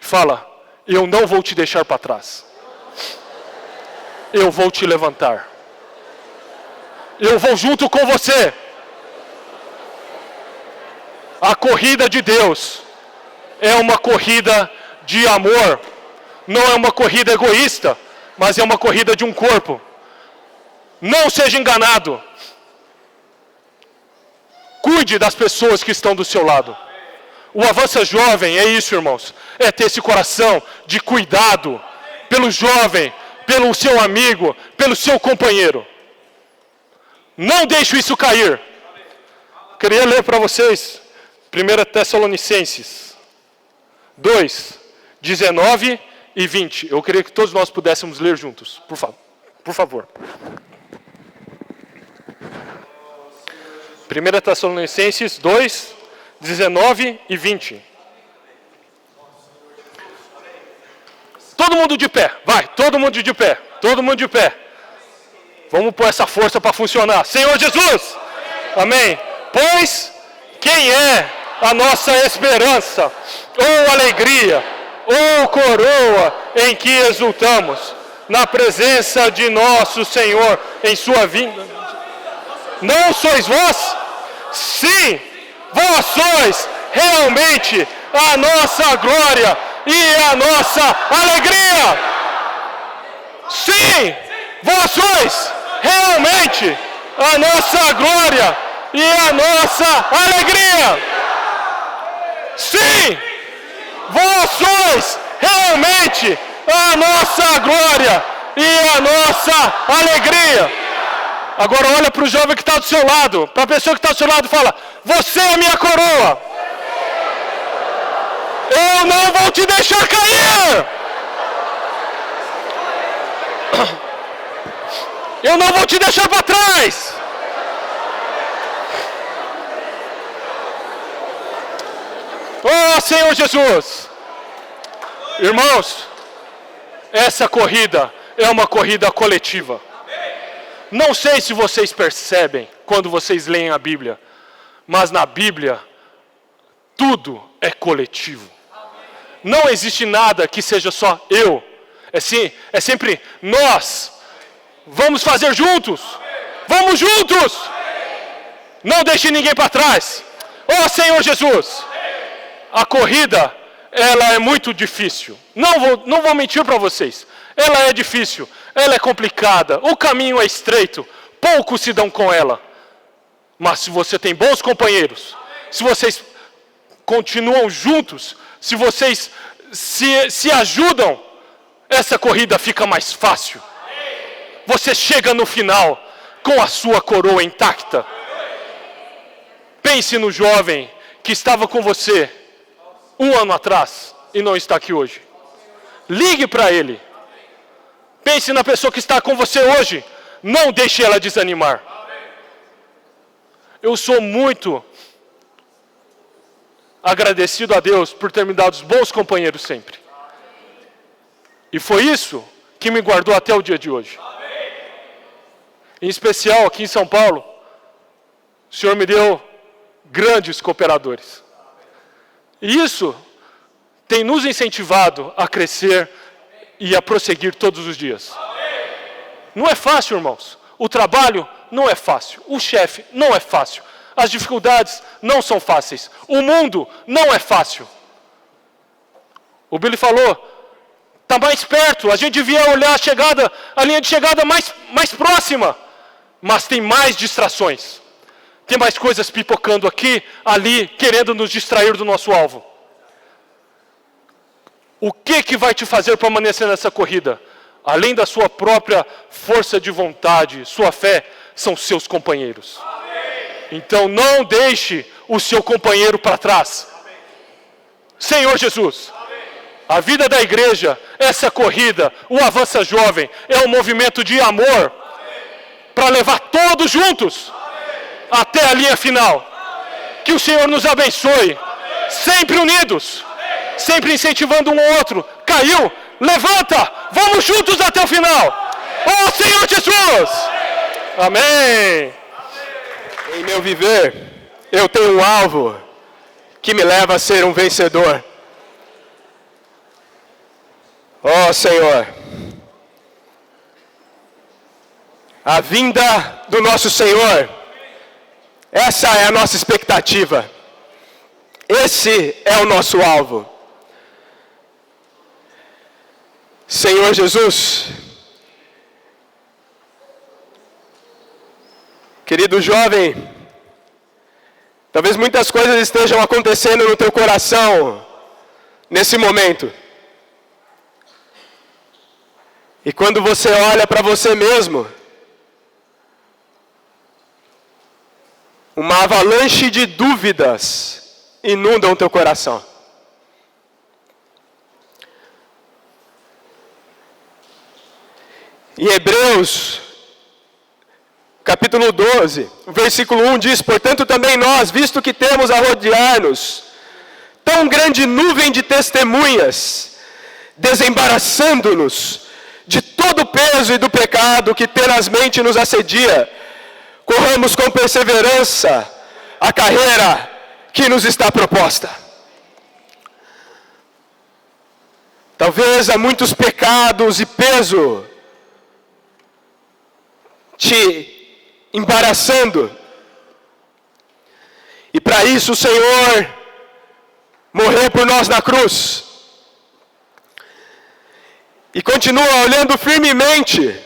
E fala, eu não vou te deixar para trás. Eu vou te levantar. Eu vou junto com você. A corrida de Deus é uma corrida de amor. Não é uma corrida egoísta, mas é uma corrida de um corpo. Não seja enganado. Cuide das pessoas que estão do seu lado. O Avança Jovem é isso, irmãos. É ter esse coração de cuidado pelo jovem, pelo seu amigo, pelo seu companheiro. Não deixe isso cair. Queria ler para vocês 1 Tessalonicenses 2, 19 e 20. Eu queria que todos nós pudéssemos ler juntos. Por favor. 1 Tessalonicenses 2, 19 e 20. Todo mundo de pé. Vai, todo mundo de pé. Todo mundo de pé. Vamos pôr essa força para funcionar. Senhor Jesus! Amém. Pois quem é a nossa esperança, ou alegria, ou coroa em que exultamos, na presença de nosso Senhor em sua vinda? Não sois vós? Sim, vós sois realmente a nossa glória e a nossa alegria. Sim, vós sois realmente a nossa glória e a nossa alegria. Sim, vós sois realmente a nossa glória e a nossa alegria. Agora olha para o jovem que está do seu lado, para a pessoa que está do seu lado e fala, você é a minha coroa. Eu não vou te deixar cair. Eu não vou te deixar para trás. Oh, Senhor Jesus. Irmãos, essa corrida é uma corrida coletiva. Não sei se vocês percebem quando vocês leem a Bíblia, mas na Bíblia tudo é coletivo. Não existe nada que seja só eu. É sempre nós. Vamos fazer juntos. Vamos juntos. Não deixe ninguém para trás. Oh, Senhor Jesus. A corrida, ela é muito difícil. Não vou mentir para vocês. Ela é difícil. Ela é complicada. O caminho é estreito. Poucos se dão com ela. Mas se você tem bons companheiros, se vocês continuam juntos, se vocês se ajudam, essa corrida fica mais fácil. Você chega no final com a sua coroa intacta. Pense no jovem que estava com você 1 ano atrás e não está aqui hoje. Ligue para ele. Pense na pessoa que está com você hoje. Não deixe ela desanimar. Eu sou muito agradecido a Deus por ter me dado bons companheiros sempre. E foi isso que me guardou até o dia de hoje. Em especial aqui em São Paulo, o Senhor me deu grandes cooperadores. E isso tem nos incentivado a crescer e a prosseguir todos os dias. Não é fácil, irmãos. O trabalho não é fácil. O chefe não é fácil. As dificuldades não são fáceis. O mundo não é fácil. O Billy falou, está mais perto. A gente devia olhar a linha de chegada mais próxima. Mas tem mais distrações. Tem mais coisas pipocando aqui, ali, querendo nos distrair do nosso alvo. O que vai te fazer permanecer nessa corrida? Além da sua própria força de vontade, sua fé, são seus companheiros. Então não deixe o seu companheiro para trás. Senhor Jesus, a vida da igreja, essa corrida, o Avança Jovem, é um movimento de amor para levar todos juntos até a linha final. Que o Senhor nos abençoe, sempre unidos, sempre incentivando um ao outro. Caiu, levanta, vamos juntos até o final. Oh Senhor Jesus! Amém! Em meu viver, eu tenho um alvo que me leva a ser um vencedor. Oh Senhor, a vinda do nosso Senhor, essa é a nossa expectativa. Esse é o nosso alvo. Senhor Jesus, querido jovem, talvez muitas coisas estejam acontecendo no teu coração nesse momento. E quando você olha para você mesmo, uma avalanche de dúvidas inundam o teu coração. Em Hebreus, capítulo 12, versículo 1 diz: portanto também nós, visto que temos a rodear-nos tão grande nuvem de testemunhas, desembaraçando-nos de todo o peso e do pecado que tenazmente nos assedia, corramos com perseverança a carreira que nos está proposta. Talvez há muitos pecados e peso te embaraçando. E para isso o Senhor morreu por nós na cruz. E continua olhando firmemente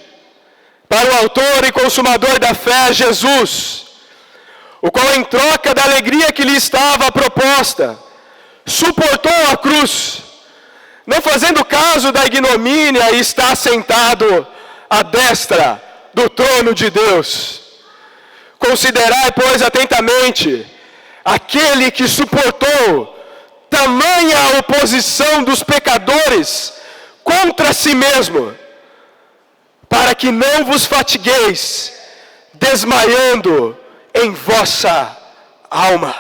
para o autor e consumador da fé, Jesus, o qual em troca da alegria que lhe estava proposta, suportou a cruz, não fazendo caso da ignomínia, e está sentado à destra do trono de Deus. Considerai, pois, atentamente aquele que suportou tamanha oposição dos pecadores contra si mesmo, para que não vos fatigueis, desmaiando em vossa alma.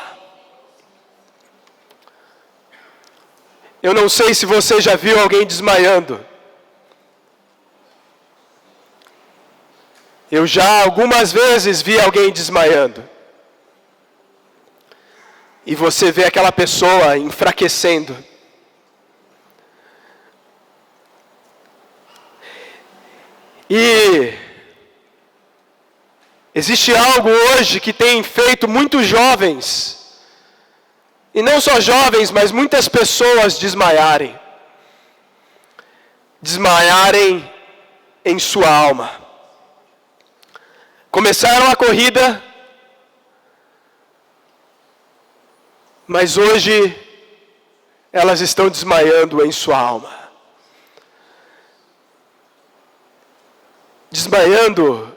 Eu não sei se você já viu alguém desmaiando. Eu já algumas vezes vi alguém desmaiando. E você vê aquela pessoa enfraquecendo. E existe algo hoje que tem feito muitos jovens, e não só jovens, mas muitas pessoas desmaiarem. Desmaiarem em sua alma. Começaram a corrida, mas hoje elas estão desmaiando em sua alma. Desmaiando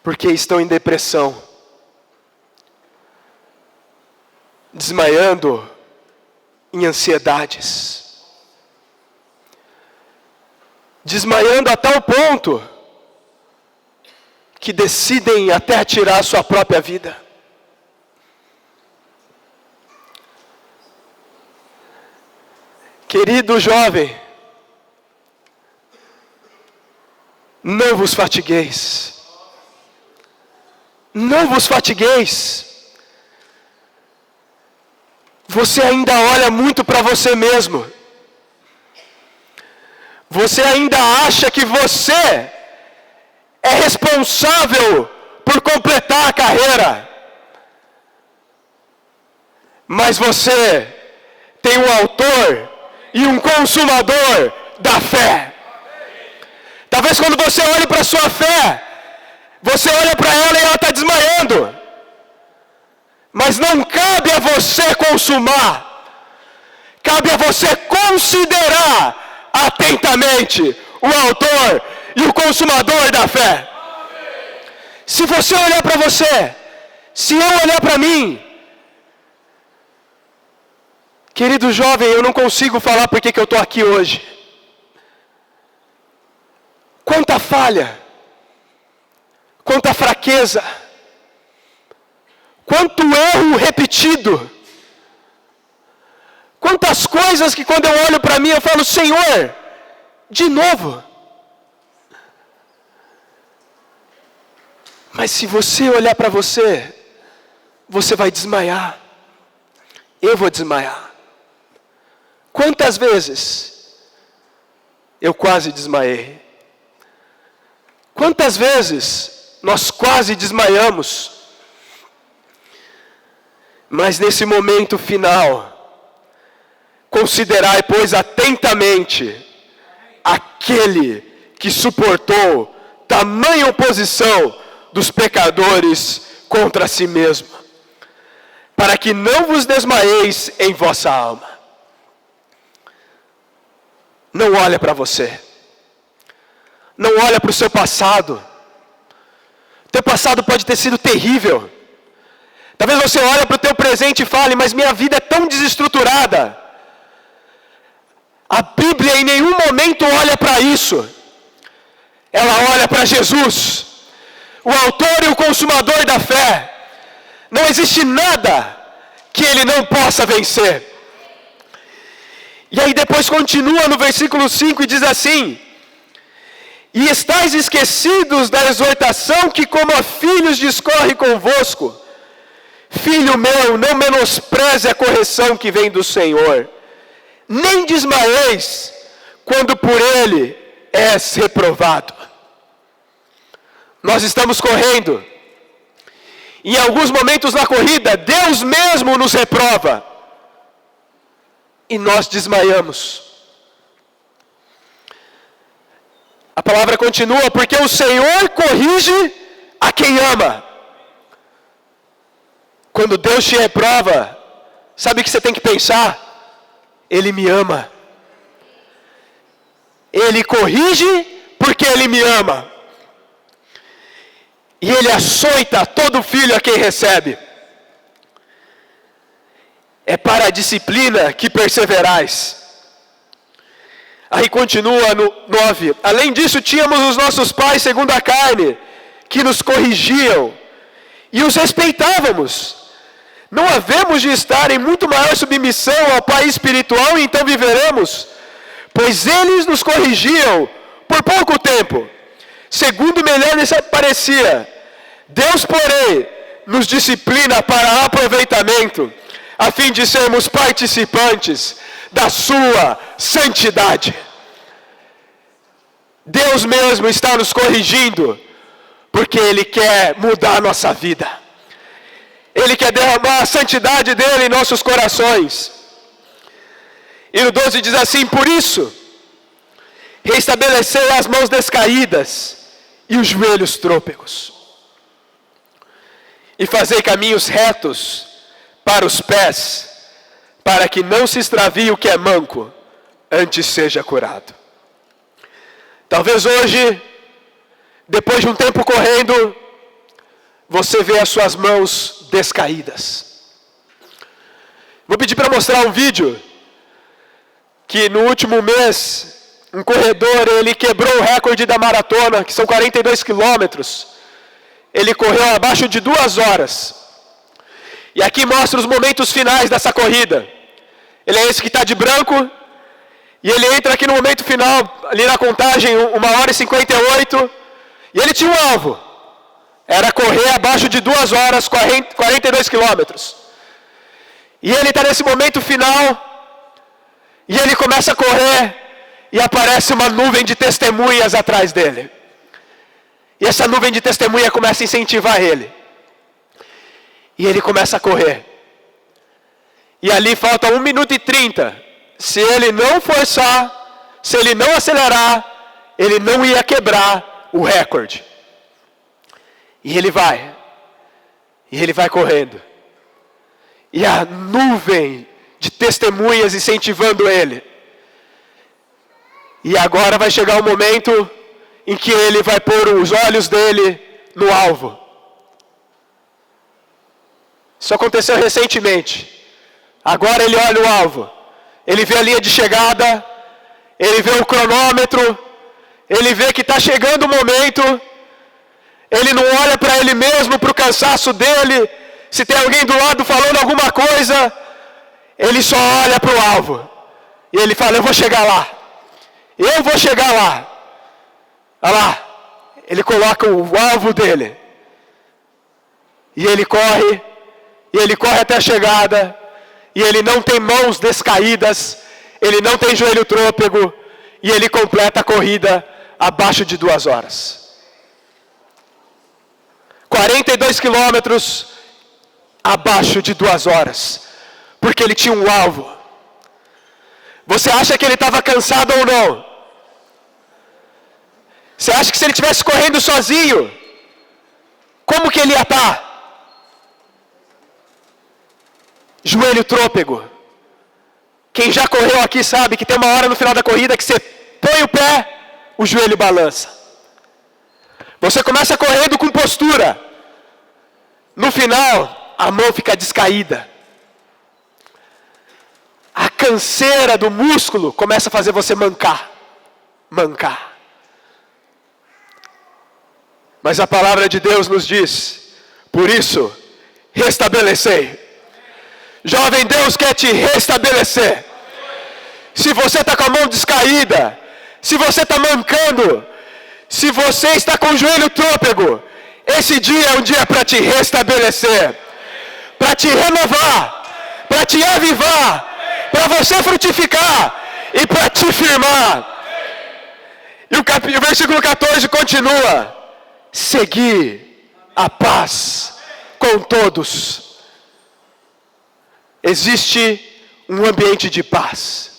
porque estão em depressão. Desmaiando em ansiedades. Desmaiando a tal ponto que decidem até tirar a sua própria vida. Querido jovem, não vos fatigueis. Não vos fatigueis. Você ainda olha muito para você mesmo. Você ainda acha que você é responsável por completar a carreira. Mas você tem um autor e um consumador da fé. Talvez quando você olhe para a sua fé, você olha para ela e ela está desmaiando. Mas não cabe a você consumar. Cabe a você considerar atentamente o autor e o consumador da fé. Se você olhar para você, se eu olhar para mim, querido jovem, eu não consigo falar porque que eu estou aqui hoje. Quanta falha, quanta fraqueza, quanto erro repetido, quantas coisas que quando eu olho para mim eu falo, Senhor, de novo. Mas se você olhar para você, você vai desmaiar. Eu vou desmaiar. Quantas vezes eu quase desmaiei? Quantas vezes nós quase desmaiamos? Mas nesse momento final, considerai, pois, atentamente aquele que suportou tamanha oposição dos pecadores contra si mesmo, para que não vos desmaieis em vossa alma. Não olha para você. Não olha para o seu passado. Teu passado pode ter sido terrível. Talvez você olhe para o teu presente e fale, mas minha vida é tão desestruturada. A Bíblia em nenhum momento olha para isso. Ela olha para Jesus, o autor e o consumador da fé. Não existe nada que ele não possa vencer. E aí depois continua no versículo 5 e diz assim: e estáis esquecidos da exortação que como a filhos discorre convosco. Filho meu, não menospreze a correção que vem do Senhor, nem desmaieis quando por ele és reprovado. Nós estamos correndo. Em alguns momentos na corrida, Deus mesmo nos reprova. E nós desmaiamos. A palavra continua, porque o Senhor corrige a quem ama. Quando Deus te reprova, sabe o que você tem que pensar? Ele me ama. Ele corrige porque Ele me ama. E Ele açoita todo filho a quem recebe. É para a disciplina que perseverais. Aí continua no 9. Além disso, tínhamos os nossos pais segundo a carne, que nos corrigiam, e os respeitávamos. Não havemos de estar em muito maior submissão ao Pai espiritual, e então viveremos, pois eles nos corrigiam por pouco tempo, segundo melhor lhes parecia. Deus, porém, nos disciplina para aproveitamento, a fim de sermos participantes da sua santidade. Deus mesmo está nos corrigindo, porque Ele quer mudar a nossa vida. Ele quer derramar a santidade dEle em nossos corações. E no 12 diz assim: por isso, restabelecei as mãos descaídas e os joelhos trôpegos, e fazei caminhos retos para os pés, para que não se extravie o que é manco, antes seja curado. Talvez hoje, depois de um tempo correndo, você vê as suas mãos descaídas. Vou pedir para mostrar um vídeo, que no último mês, um corredor, ele quebrou o recorde da maratona, que são 42 quilômetros, ele correu abaixo de 2 horas. E aqui mostra os momentos finais dessa corrida. Ele é esse que está de branco, e ele entra aqui no momento final, ali na contagem, 1h58, e ele tinha um alvo. Era correr abaixo de 2 horas, 42 quilômetros. E ele está nesse momento final, e ele começa a correr, e aparece uma nuvem de testemunhas atrás dele. E essa nuvem de testemunha começa a incentivar ele. E ele começa a correr. E ali falta 1 minuto e 30. Se ele não forçar, se ele não acelerar, ele não ia quebrar o recorde. E ele vai. E ele vai correndo. E a nuvem de testemunhas incentivando ele. E agora vai chegar o momento em que ele vai pôr os olhos dele no alvo. Isso aconteceu recentemente. Agora ele olha o alvo. Ele vê a linha de chegada. Ele vê o cronômetro. Ele vê que está chegando o momento. Ele não olha para ele mesmo, para o cansaço dele. Se tem alguém do lado falando alguma coisa, ele só olha para o alvo. E ele fala, eu vou chegar lá. Eu vou chegar lá. Olha lá. Ele coloca o alvo dele. E ele corre. E ele corre até a chegada. E ele não tem mãos descaídas. Ele não tem joelho trôpego. E ele completa a corrida abaixo de 2 horas. 42 quilômetros abaixo de 2 horas. Porque ele tinha um alvo. Você acha que ele estava cansado ou não? Você acha que se ele estivesse correndo sozinho, como que ele ia estar? Joelho trôpego. Quem já correu aqui sabe que tem uma hora no final da corrida que você põe o pé, o joelho balança. Você começa correndo com postura. No final, a mão fica descaída. A canseira do músculo começa a fazer você mancar. Mancar. Mas a palavra de Deus nos diz, por isso, restabelecei. Jovem, Deus quer te restabelecer. Se você está com a mão descaída, se você está mancando, se você está com o joelho trôpego, esse dia é um dia para te restabelecer, para te renovar, para te avivar, para você frutificar e para te firmar. E o versículo 14 continua. Seguir a paz com todos. Existe um ambiente de paz.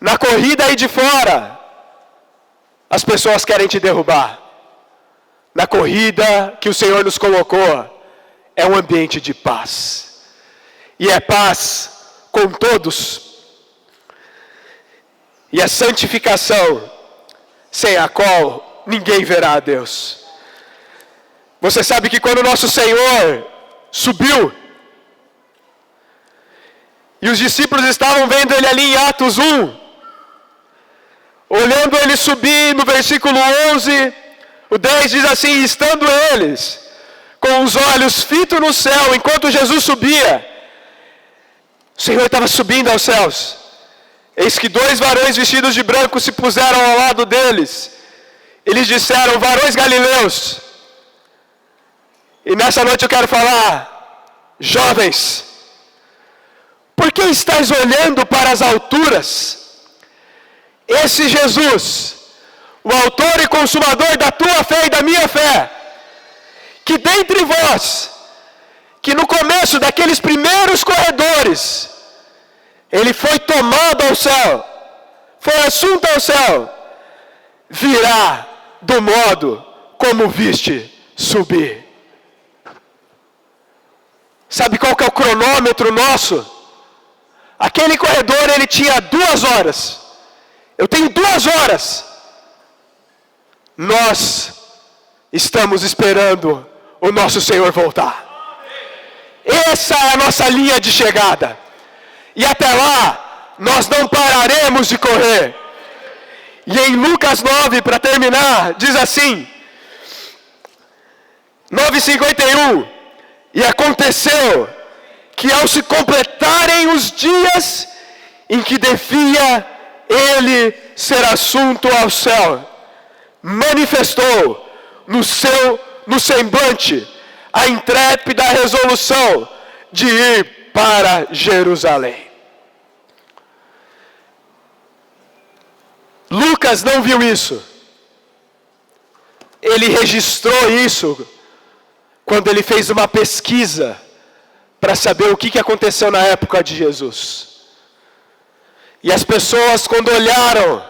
Na corrida aí de fora, as pessoas querem te derrubar. Na corrida que o Senhor nos colocou, é um ambiente de paz. E é paz com todos. E a santificação, sem a qual ninguém verá a Deus. Você sabe que quando o nosso Senhor subiu, e os discípulos estavam vendo ele ali em Atos 1, olhando ele subir, no versículo 11, o 10 diz assim, estando eles com os olhos fitos no céu, enquanto Jesus subia, o Senhor estava subindo aos céus. Eis que 2 varões vestidos de branco se puseram ao lado deles. Eles disseram, varões galileus. E nessa noite eu quero falar, jovens, por que estáis olhando para as alturas? Esse Jesus, o autor e consumador da tua fé e da minha fé, que dentre vós, que no começo daqueles primeiros corredores, ele foi tomado ao céu, foi assunto ao céu, virá do modo como viste subir. Sabe qual que é o cronômetro nosso? Aquele corredor, ele tinha 2 horas. Eu tenho 2 horas. Nós estamos esperando o nosso Senhor voltar. Essa é a nossa linha de chegada. E até lá, nós não pararemos de correr. E em Lucas 9, para terminar, diz assim, 9:51. E aconteceu que ao se completarem os dias em que devia ele ser assunto ao céu, manifestou no semblante a intrépida resolução de ir para Jerusalém. Lucas não viu isso. Ele registrou isso quando ele fez uma pesquisa para saber o que aconteceu na época de Jesus. E as pessoas, quando olharam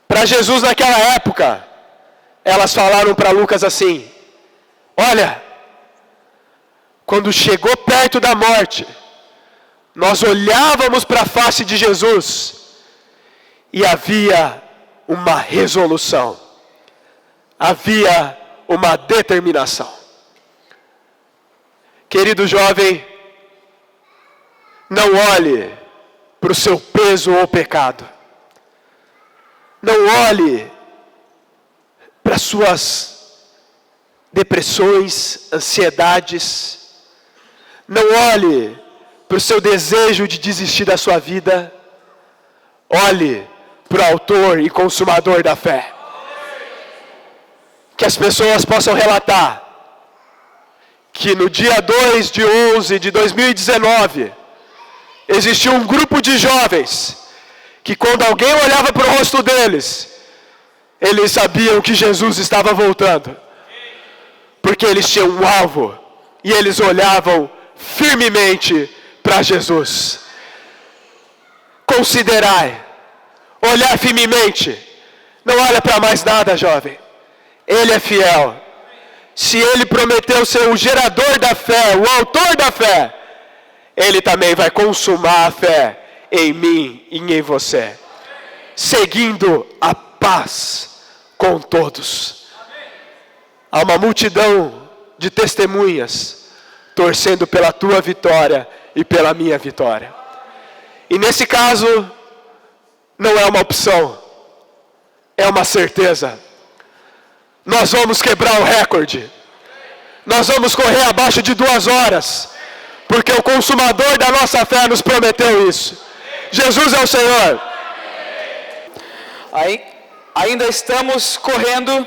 para Jesus naquela época, elas falaram para Lucas assim: olha, quando chegou perto da morte, nós olhávamos para a face de Jesus e havia uma resolução, havia uma determinação. Querido jovem, não olhe para o seu peso ou pecado. Não olhe para suas depressões, ansiedades. Não olhe para o seu desejo de desistir da sua vida. Olhe para o autor e consumador da fé. Que as pessoas possam relatar que no dia 2 de 11 de 2019, existiu um grupo de jovens que quando alguém olhava para o rosto deles, eles sabiam que Jesus estava voltando. Porque eles tinham um alvo e eles olhavam firmemente para Jesus. Considerai, olhar firmemente. Não olha para mais nada, jovem. Ele é fiel. Se ele prometeu ser o gerador da fé, o autor da fé, ele também vai consumar a fé em mim e em você, seguindo a paz com todos. Há uma multidão de testemunhas torcendo pela tua vitória e pela minha vitória. E nesse caso, não é uma opção, é uma certeza. Nós vamos quebrar o recorde. Nós vamos correr abaixo de 2 horas. Porque o consumador da nossa fé nos prometeu isso. Jesus é o Senhor. Ainda estamos correndo.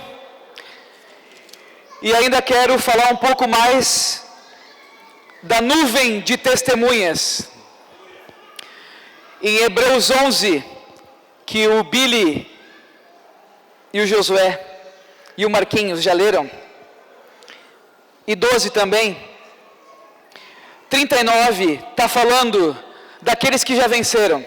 E ainda quero falar um pouco mais da nuvem de testemunhas. Em Hebreus 11, que o Billy e o Josué e o Marquinhos já leram, e 12 também, 39 está falando daqueles que já venceram.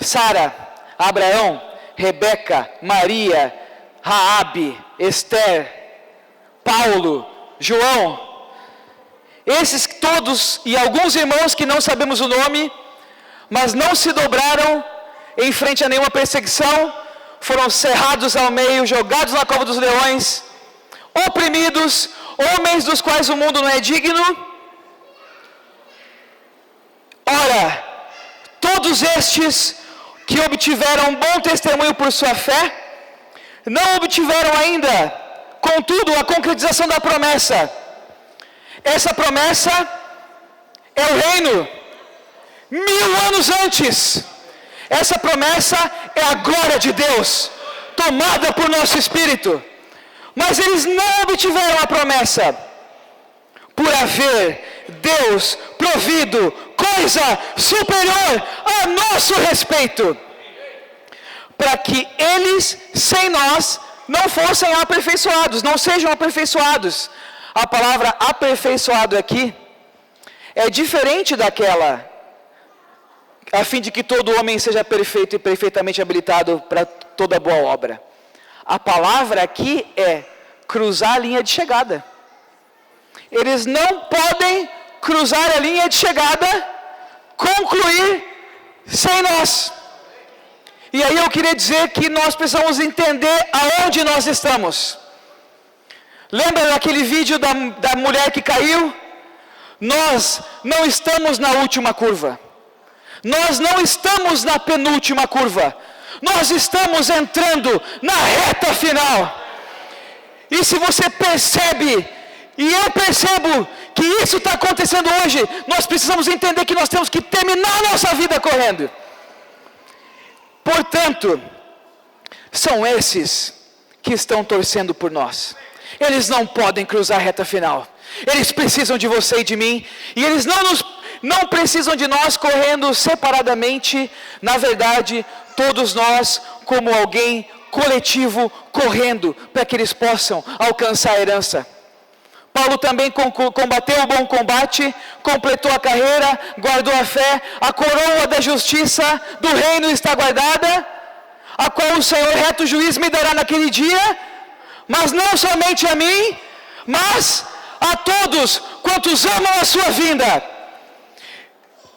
Sara, Abraão, Rebeca, Maria, Raabe, Esther, Paulo, João. Esses todos e alguns irmãos que não sabemos o nome, mas não se dobraram em frente a nenhuma perseguição, foram cerrados ao meio, jogados na cova dos leões, oprimidos, homens dos quais o mundo não é digno. Ora, todos estes que obtiveram bom testemunho por sua fé, não obtiveram ainda, contudo, a concretização da promessa. Essa promessa é o reino. 1000 anos antes, essa promessa é a glória de Deus, tomada por nosso Espírito. Mas eles não obtiveram a promessa, por haver Deus provido coisa superior a nosso respeito, para que eles, sem nós, não fossem aperfeiçoados, não sejam aperfeiçoados. A palavra aperfeiçoado aqui é diferente daquela, a fim de que todo homem seja perfeito e perfeitamente habilitado para toda boa obra. A palavra aqui é cruzar a linha de chegada. Eles não podem cruzar a linha de chegada, concluir sem nós. E aí eu queria dizer que nós precisamos entender aonde nós estamos. Lembra daquele vídeo da mulher que caiu? Nós não estamos na última curva. Nós não estamos na penúltima curva. Nós estamos entrando na reta final. E se você percebe, e eu percebo que isso está acontecendo hoje, nós precisamos entender que nós temos que terminar a nossa vida correndo. Portanto, são esses que estão torcendo por nós. Eles não podem cruzar a reta final. Eles precisam de você e de mim, e eles não precisam de nós correndo separadamente. Na verdade, todos nós, como alguém coletivo, correndo para que eles possam alcançar a herança. Paulo também combateu o bom combate, completou a carreira, guardou a fé, a coroa da justiça do reino está guardada, a qual o Senhor reto juiz me dará naquele dia, mas não somente a mim, mas a todos quantos amam a sua vinda.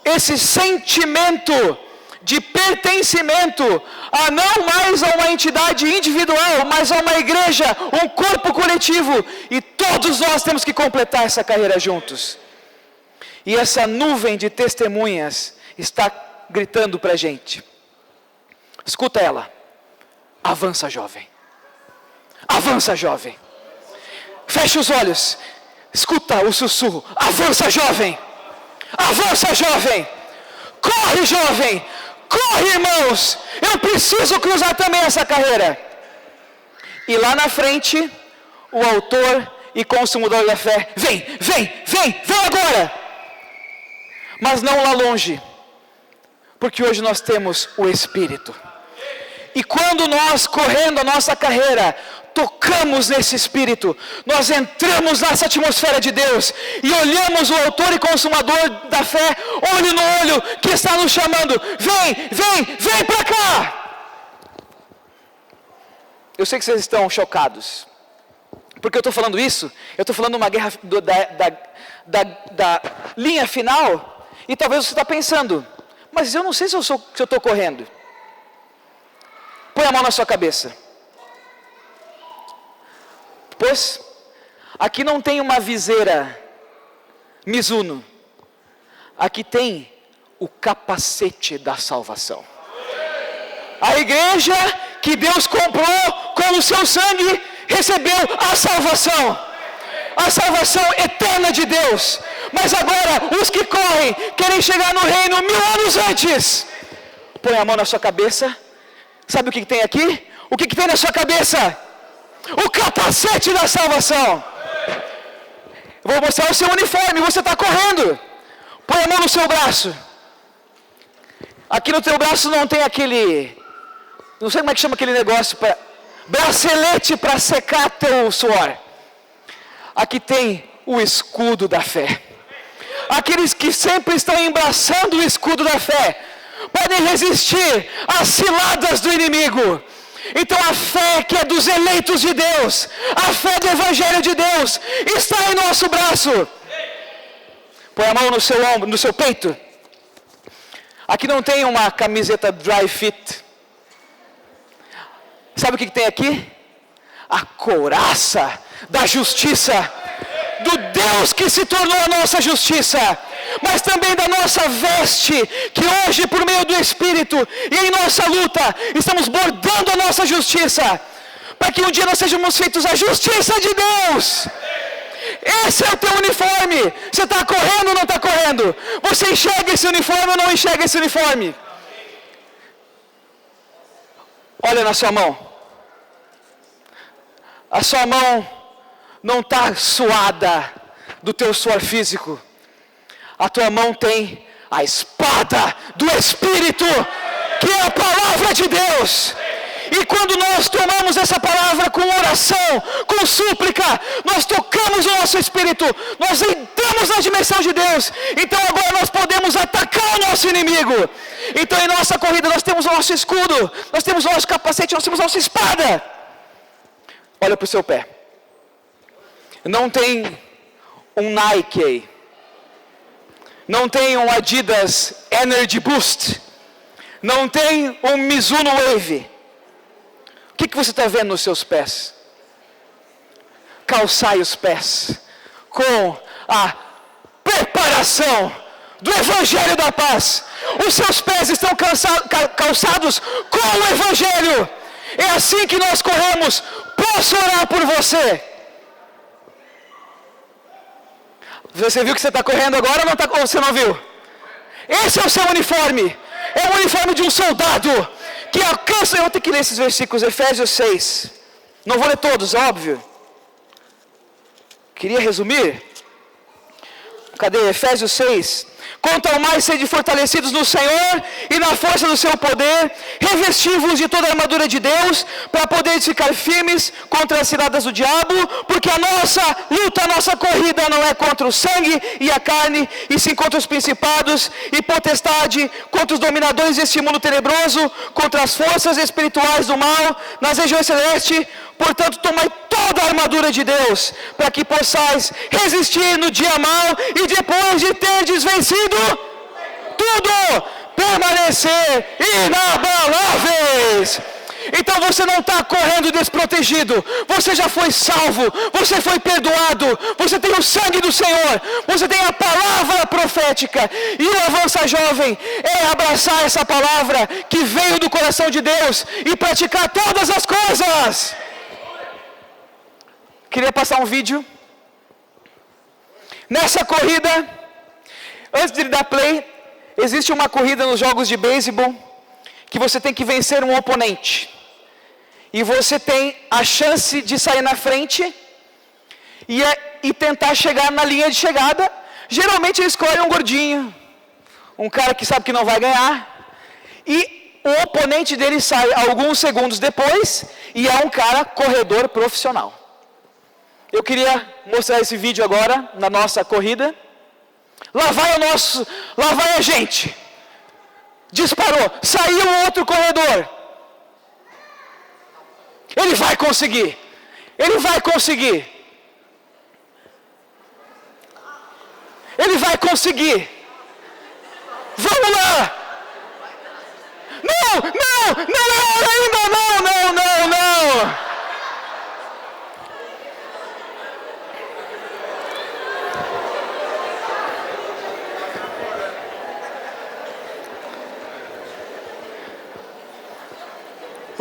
Esse sentimento de pertencimento a não mais a uma entidade individual, mas a uma igreja, um corpo coletivo, e todos nós temos que completar essa carreira juntos. E essa nuvem de testemunhas está gritando para a gente. Escuta ela. Avança, jovem. Avança, jovem. Fecha os olhos. Escuta o sussurro. Avança, jovem. Avança, jovem. Corre, jovem. Corre, irmãos. Eu preciso cruzar também essa carreira. E lá na frente, o autor e consumador da fé. Vem agora. Mas não lá longe. Porque hoje nós temos o Espírito. E quando nós, correndo a nossa carreira, tocamos nesse Espírito, nós entramos nessa atmosfera de Deus, e olhamos o autor e consumador da fé, olho no olho, que está nos chamando, vem para cá. Eu sei que vocês estão chocados, porque eu estou falando isso, eu estou falando uma guerra da linha final, e talvez você está pensando, mas eu não sei se eu estou correndo. Põe a mão na sua cabeça. Pois, aqui não tem uma viseira Mizuno. Aqui tem o capacete da salvação. A igreja que Deus comprou com o seu sangue, recebeu a salvação. A salvação eterna de Deus. Mas agora, os que correm, querem chegar no reino 1000 anos antes. Põe a mão na sua cabeça. Sabe o que tem aqui? O que tem na sua cabeça? O capacete da salvação. Eu vou mostrar o seu uniforme. Você está correndo. Põe a mão no seu braço. Aqui no teu braço não tem aquele, não sei como é que chama aquele negócio, bracelete para secar teu suor. Aqui tem o escudo da fé. Aqueles que sempre estão embraçando o escudo da fé podem resistir às ciladas do inimigo. Então a fé que é dos eleitos de Deus, a fé do Evangelho de Deus, está em nosso braço. Põe a mão no seu ombro, no seu peito. Aqui não tem uma camiseta dry fit. Sabe o que tem aqui? A couraça da justiça, do Deus que se tornou a nossa justiça, mas também da nossa veste, que hoje por meio do Espírito e em nossa luta, estamos bordando a nossa justiça, para que um dia nós sejamos feitos a justiça de Deus. Esse é o teu uniforme. Você está correndo ou não está correndo? Você enxerga esse uniforme ou não enxerga esse uniforme? Olha na sua mão. A sua mão não está suada do teu suor físico. A tua mão tem a espada do Espírito, que é a palavra de Deus. E quando nós tomamos essa palavra com oração, com súplica, nós tocamos o nosso espírito, nós entramos na dimensão de Deus. Então agora nós podemos atacar o nosso inimigo. Então em nossa corrida nós temos o nosso escudo, nós temos o nosso capacete, nós temos a nossa espada. Olha para o seu pé. Não tem um Nike aí. Não tem um Adidas Energy Boost. Não tem um Mizuno Wave. O que você está vendo nos seus pés? Calçai os pés com a preparação do Evangelho da paz. Os seus pés estão calçados com o Evangelho. É assim que nós corremos posso orar por você. Você viu que você está correndo agora ou, não tá, ou você não viu? Esse é o seu uniforme. É o uniforme de um soldado que alcança. Eu vou ter que ler esses versículos, Efésios 6. Não vou ler todos, óbvio. Queria resumir. Cadê? Efésios 6. Quanto ao mais sede fortalecidos no Senhor e na força do seu poder, revesti-vos de toda a armadura de Deus, para poderes ficar firmes contra as ciladas do diabo, porque a nossa luta, a nossa corrida não é contra o sangue e a carne, e sim contra os principados e potestade, contra os dominadores deste mundo tenebroso, contra as forças espirituais do mal nas regiões celestes. Portanto, tomai toda a armadura de Deus, para que possais resistir no dia mau, e depois de terdes vencido tudo, permanecer inabaláveis. Então você não está correndo desprotegido, você já foi salvo, você foi perdoado, você tem o sangue do Senhor, você tem a palavra profética, e o Avança Jovem é abraçar essa palavra que veio do coração de Deus e praticar todas as coisas. Queria passar um vídeo. Nessa corrida, antes de dar play, existe uma corrida nos jogos de beisebol que você tem que vencer um oponente. E você tem a chance de sair na frente e tentar chegar na linha de chegada. Geralmente eles escolhem um gordinho, um cara que sabe que não vai ganhar. E o oponente dele sai alguns segundos depois e é um cara corredor profissional. Eu queria mostrar esse vídeo agora, na nossa corrida. Lá vai a gente. Disparou, saiu um outro corredor. Ele vai conseguir. Ele vai conseguir. Ele vai conseguir. Vamos lá. Não, ainda não.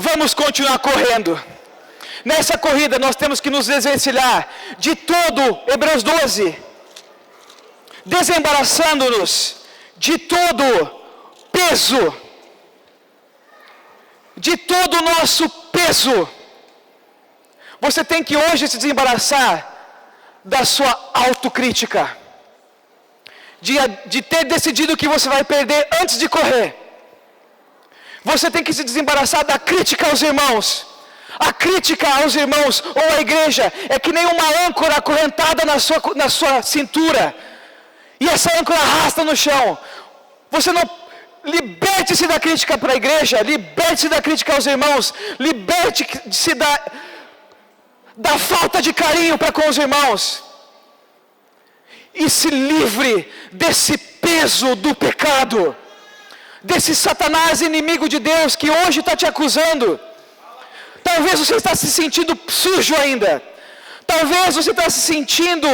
Vamos continuar correndo. Nessa corrida nós temos que nos desvencilhar de todo, Hebreus 12, desembaraçando-nos de todo peso, de todo o nosso peso. Você tem que hoje se desembaraçar da sua autocrítica, de ter decidido que você vai perder antes de correr. Você tem que se desembaraçar da crítica aos irmãos. A crítica aos irmãos ou à igreja é que nem uma âncora acorrentada na sua cintura. E essa âncora arrasta no chão. Você não... Liberte-se da crítica para a igreja. Liberte-se da crítica aos irmãos. Liberte-se da falta de carinho para com os irmãos. E se livre desse peso do pecado. Desse Satanás inimigo de Deus que hoje está te acusando. Talvez você está se sentindo sujo ainda. Talvez você está se sentindo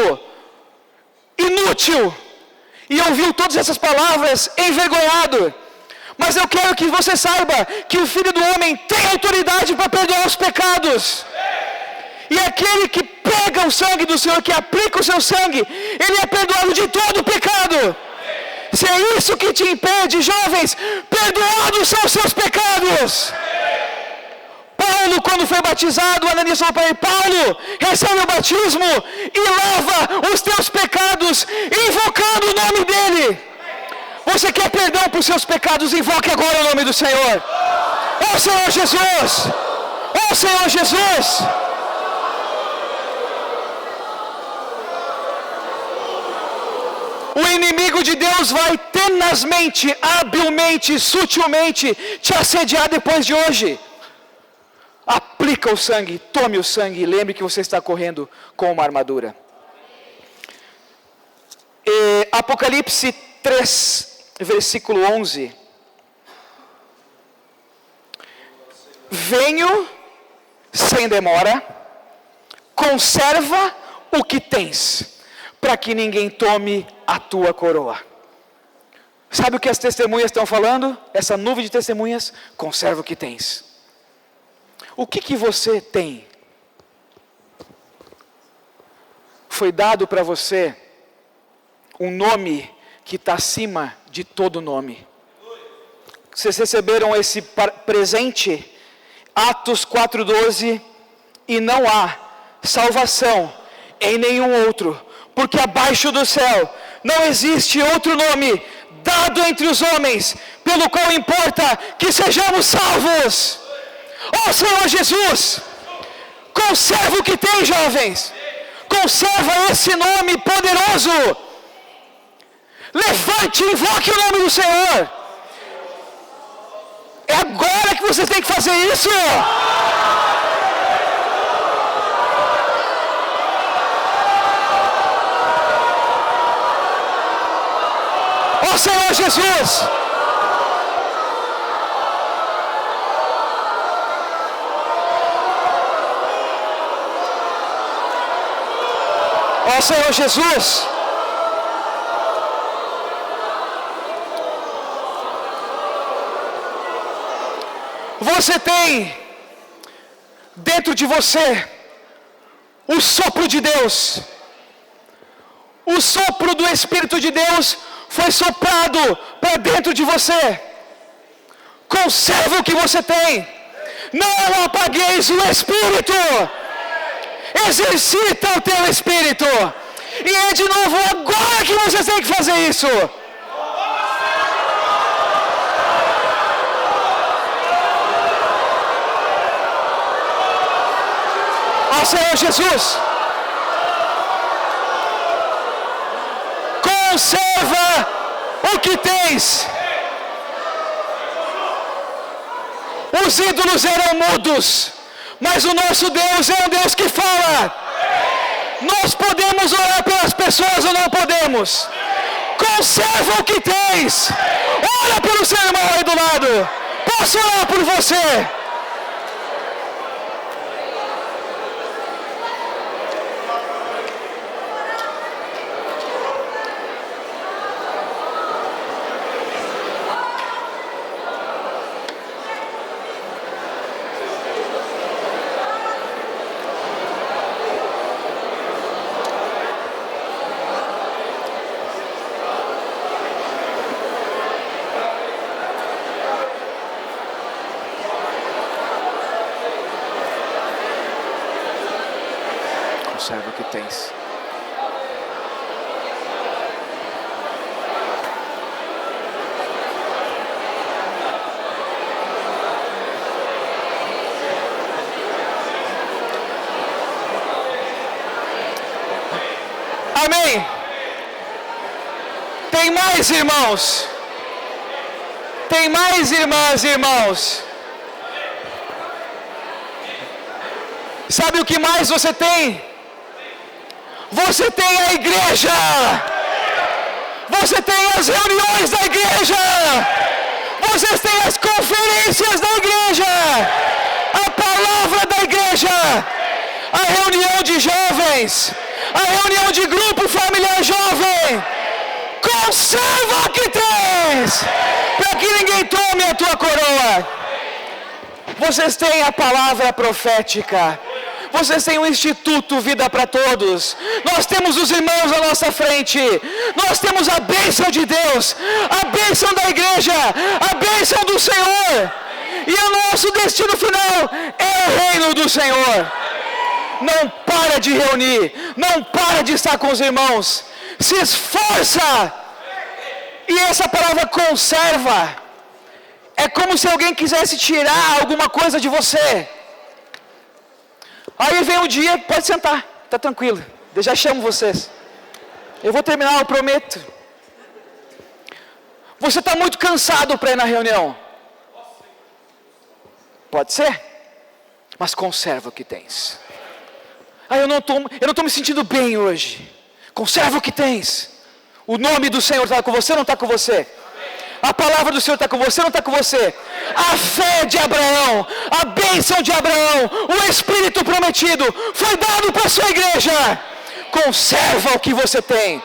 inútil. E ouviu todas essas palavras envergonhado. Mas eu quero que você saiba que o Filho do Homem tem autoridade para perdoar os pecados. E aquele que pega o sangue do Senhor, que aplica o seu sangue, ele é perdoado de todo o pecado. Se é isso que te impede, jovens, perdoados são os seus pecados. Paulo, quando foi batizado, Ananias falou para ele: Paulo, recebe o batismo e lava os teus pecados, invocando o nome dele. Você quer perdão por seus pecados? Invoque agora o nome do Senhor. Ó Senhor Jesus! Ó Senhor Jesus! O inimigo de Deus vai tenazmente, habilmente, sutilmente te assediar depois de hoje. Aplica o sangue, tome o sangue e lembre que você está correndo com uma armadura. Apocalipse 3, versículo 11. Venho sem demora, conserva o que tens, para que ninguém tome a tua coroa. Sabe o que as testemunhas estão falando? Essa nuvem de testemunhas: conserva o que tens. O que você tem foi dado para você um nome que está acima de todo nome. Vocês receberam esse presente, Atos 4:12, e não há salvação em nenhum outro, porque abaixo do céu não existe outro nome dado entre os homens, pelo qual importa que sejamos salvos. Ó Senhor Jesus, conserva o que tem, jovens, conserva esse nome poderoso, levante e invoque o nome do Senhor. É agora que você tem que fazer isso. Ó Senhor Jesus, ó Senhor Jesus, você tem dentro de você o sopro de Deus. O sopro do Espírito de Deus foi soprado para dentro de você. Conserva o que você tem. Não apagueis o Espírito. Exercita o teu Espírito. E é de novo agora que você tem que fazer isso. Ó Senhor Jesus, conserva o que tens. Os ídolos eram mudos, mas o nosso Deus é um Deus que fala. Nós podemos orar pelas pessoas ou não podemos. Conserva o que tens. Ora pelo seu irmão aí do lado. Posso orar por você? Conserva o que tens. Amém. Tem mais, irmãos. Tem mais, irmãs e irmãos. Sabe o que mais você tem? Você tem a igreja. Você tem as reuniões da igreja. Vocês têm as conferências da igreja. A palavra da igreja. A reunião de jovens. A reunião de grupo familiar jovem. Conserva o que tens, para que ninguém tome a tua coroa. Vocês têm a palavra profética. Vocês têm o Instituto Vida para Todos. Nós temos os irmãos à nossa frente. Nós temos a bênção de Deus, a bênção da igreja, a bênção do Senhor. E o nosso destino final é o reino do Senhor. Não para de reunir, não para de estar com os irmãos. Se esforça. E essa palavra conserva é como se alguém quisesse tirar alguma coisa de você. Aí vem um dia, pode sentar, tá tranquilo, eu já chamo vocês. Eu vou terminar, eu prometo. Você está muito cansado para ir na reunião. Pode ser, mas conserva o que tens. Eu não estou me sentindo bem hoje. Conserva o que tens. O nome do Senhor está com você ou não está com você? A palavra do Senhor está com você ou não está com você? A fé de Abraão, a bênção de Abraão, o Espírito prometido foi dado para a sua igreja. Conserva o que você tem.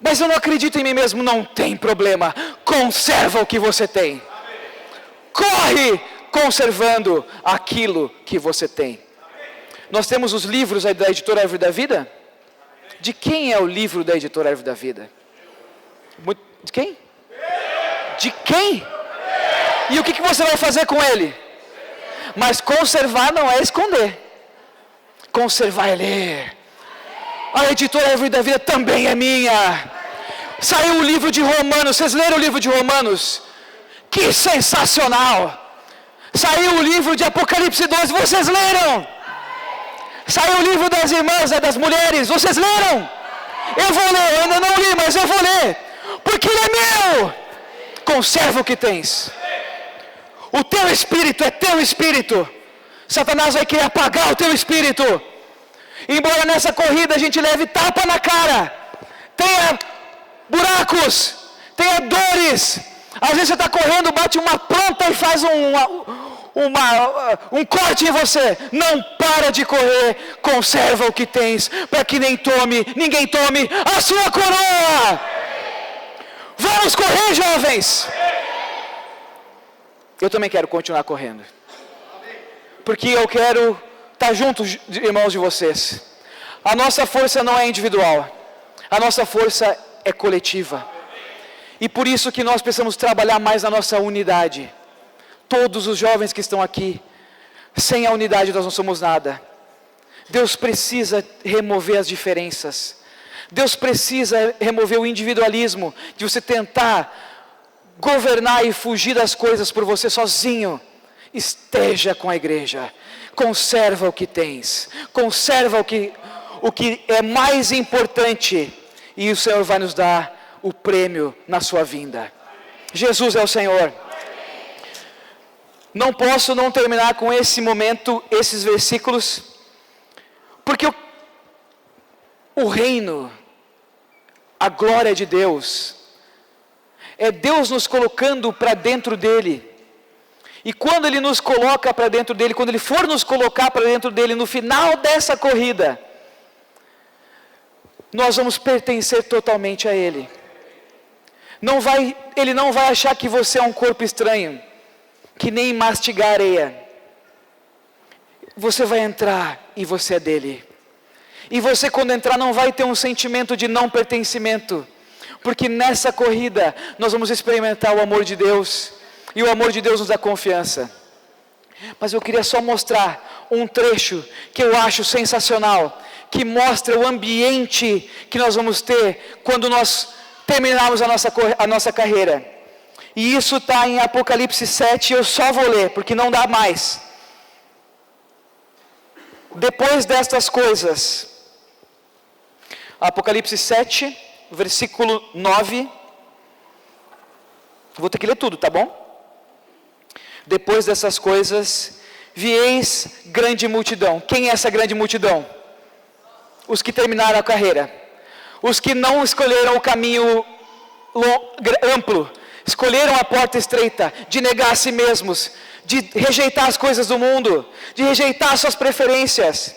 Mas eu não acredito em mim mesmo, não tem problema. Conserva o que você tem. Corre conservando aquilo que você tem. nós temos os livros aí da Editora Árvore da Vida. De quem é o livro da Editora Árvore da Vida? De quem? De quem? E o que você vai fazer com ele? Mas conservar não é esconder. Conservar é ler. A Editora Árvore da Vida também é minha. Saiu o livro de Romanos. Vocês leram o livro de Romanos? Que sensacional! Saiu o livro de Apocalipse 12. Vocês leram? Saiu o livro das irmãs, das mulheres. Vocês leram? Eu vou ler. Eu ainda não li, mas eu vou ler. Porque ele é meu. Conserva o que tens. O teu espírito é teu espírito. Satanás vai querer apagar o teu espírito. Embora nessa corrida a gente leve tapa na cara, tenha buracos, tenha dores. Às vezes você está correndo, bate uma planta e faz um corte em você. Não para de correr. Conserva o que tens, para que ninguém tome a sua coroa. Vamos correr, jovens. Eu também quero continuar correndo, porque eu quero estar junto, irmãos, de vocês. A nossa força não é individual, a nossa força é coletiva. E por isso que nós precisamos trabalhar mais na nossa unidade. Todos os jovens que estão aqui, sem a unidade nós não somos nada. Deus precisa remover as diferenças. Deus precisa remover o individualismo, de você tentar governar e fugir das coisas por você sozinho. Esteja com a igreja. Conserva o que tens. Conserva o que é mais importante. E o Senhor vai nos dar o prêmio na sua vinda. Jesus é o Senhor. Não posso não terminar com esse momento, esses versículos, porque o reino, a glória de Deus, é Deus nos colocando para dentro dele. E quando Ele nos coloca para dentro dele, quando Ele for nos colocar para dentro dele, no final dessa corrida, nós vamos pertencer totalmente a Ele. Ele não vai achar que você é um corpo estranho, que nem mastigar areia. Você vai entrar e você é dele. E você, quando entrar, não vai ter um sentimento de não pertencimento, porque nessa corrida nós vamos experimentar o amor de Deus, e o amor de Deus nos dá confiança. Mas eu queria só mostrar um trecho que eu acho sensacional, que mostra o ambiente que nós vamos ter quando nós terminarmos a nossa carreira. E isso está em Apocalipse 7, eu só vou ler, porque não dá mais. Depois destas coisas, Apocalipse 7, versículo 9, vou ter que ler tudo, tá bom? Depois dessas coisas, vi eis grande multidão. Quem é essa grande multidão? Os que terminaram a carreira. Os que não escolheram o caminho amplo, escolheram a porta estreita, de negar a si mesmos, de rejeitar as coisas do mundo, de rejeitar suas preferências.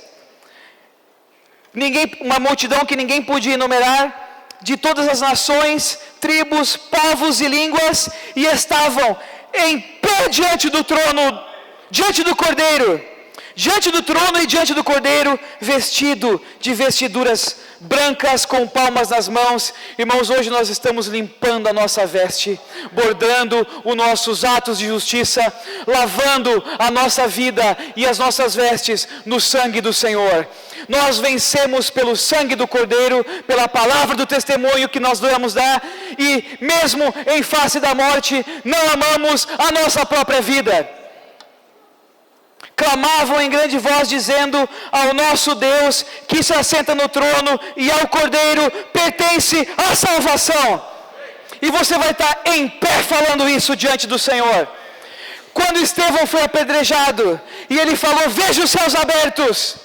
Uma multidão que ninguém podia enumerar, de todas as nações, tribos, povos e línguas, e estavam em pé diante do trono, diante do Cordeiro, diante do trono e diante do Cordeiro, vestido de vestiduras brancas, com palmas nas mãos. Irmãos, hoje nós estamos limpando a nossa veste, bordando os nossos atos de justiça, lavando a nossa vida e as nossas vestes no sangue do Senhor. Nós vencemos pelo sangue do Cordeiro, pela palavra do testemunho que nós vamos dar, e mesmo em face da morte, não amamos a nossa própria vida. Clamavam em grande voz, dizendo: ao nosso Deus que se assenta no trono e ao Cordeiro pertence a salvação. E você vai estar em pé falando isso diante do Senhor. Quando Estevão foi apedrejado e ele falou: veja os céus abertos,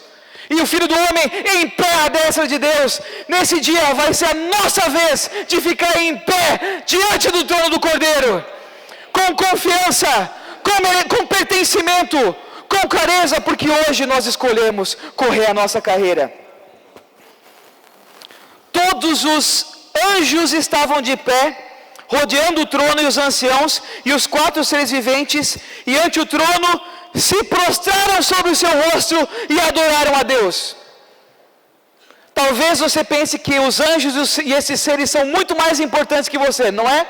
e o Filho do Homem em pé à destra de Deus, nesse dia vai ser a nossa vez de ficar em pé diante do trono do Cordeiro, com confiança, com pertencimento, com clareza, porque hoje nós escolhemos correr a nossa carreira. Todos os anjos estavam de pé, rodeando o trono e os anciãos, e os 4 seres viventes, e ante o trono se prostraram sobre o seu rosto e adoraram a Deus. Talvez você pense que os anjos e esses seres são muito mais importantes que você, não é?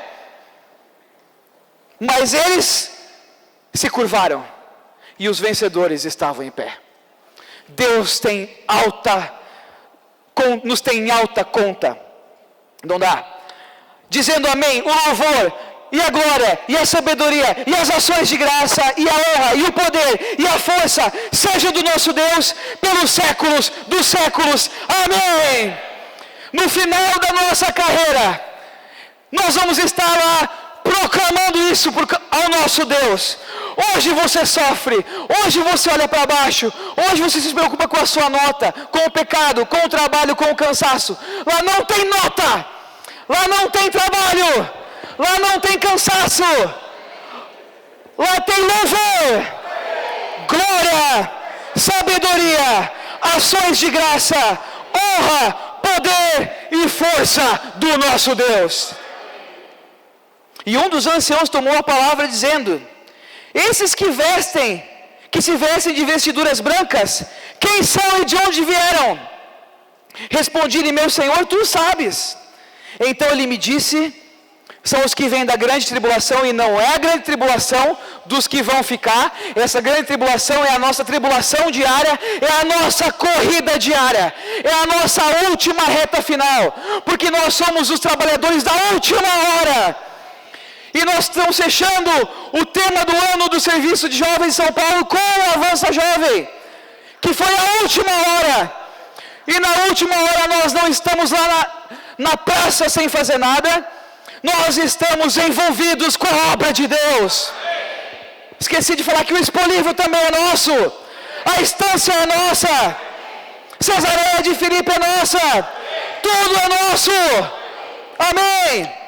Mas eles se curvaram e os vencedores estavam em pé. Deus nos tem em alta conta. Não dá. Dizendo amém, o louvor e a glória, e a sabedoria, e as ações de graça, e a honra, e o poder, e a força, seja do nosso Deus, pelos séculos dos séculos. Amém! No final da nossa carreira, nós vamos estar lá, proclamando isso ao nosso Deus. Hoje você sofre, hoje você olha para baixo, hoje você se preocupa com a sua nota, com o pecado, com o trabalho, com o cansaço. Lá não tem nota, lá não tem trabalho, lá não tem cansaço, lá tem louvor, glória, sabedoria, ações de graça, honra, poder e força do nosso Deus. E um dos anciãos tomou a palavra dizendo: esses que se vestem de vestiduras brancas, quem são e de onde vieram? Respondi-lhe: meu Senhor, tu sabes. Então ele me disse: são os que vêm da grande tribulação, e não é a grande tribulação dos que vão ficar. Essa grande tribulação é a nossa tribulação diária, é a nossa corrida diária, é a nossa última reta final, porque nós somos os trabalhadores da última hora. E nós estamos fechando o tema do ano do Serviço de Jovens de São Paulo com o Avança Jovem, que foi a última hora. E na última hora nós não estamos lá na praça sem fazer nada, nós estamos envolvidos com a obra de Deus. Esqueci de falar que o Expolivo também é nosso, a estância é nossa, Cesareia de Filipe é nossa, tudo é nosso. Amém.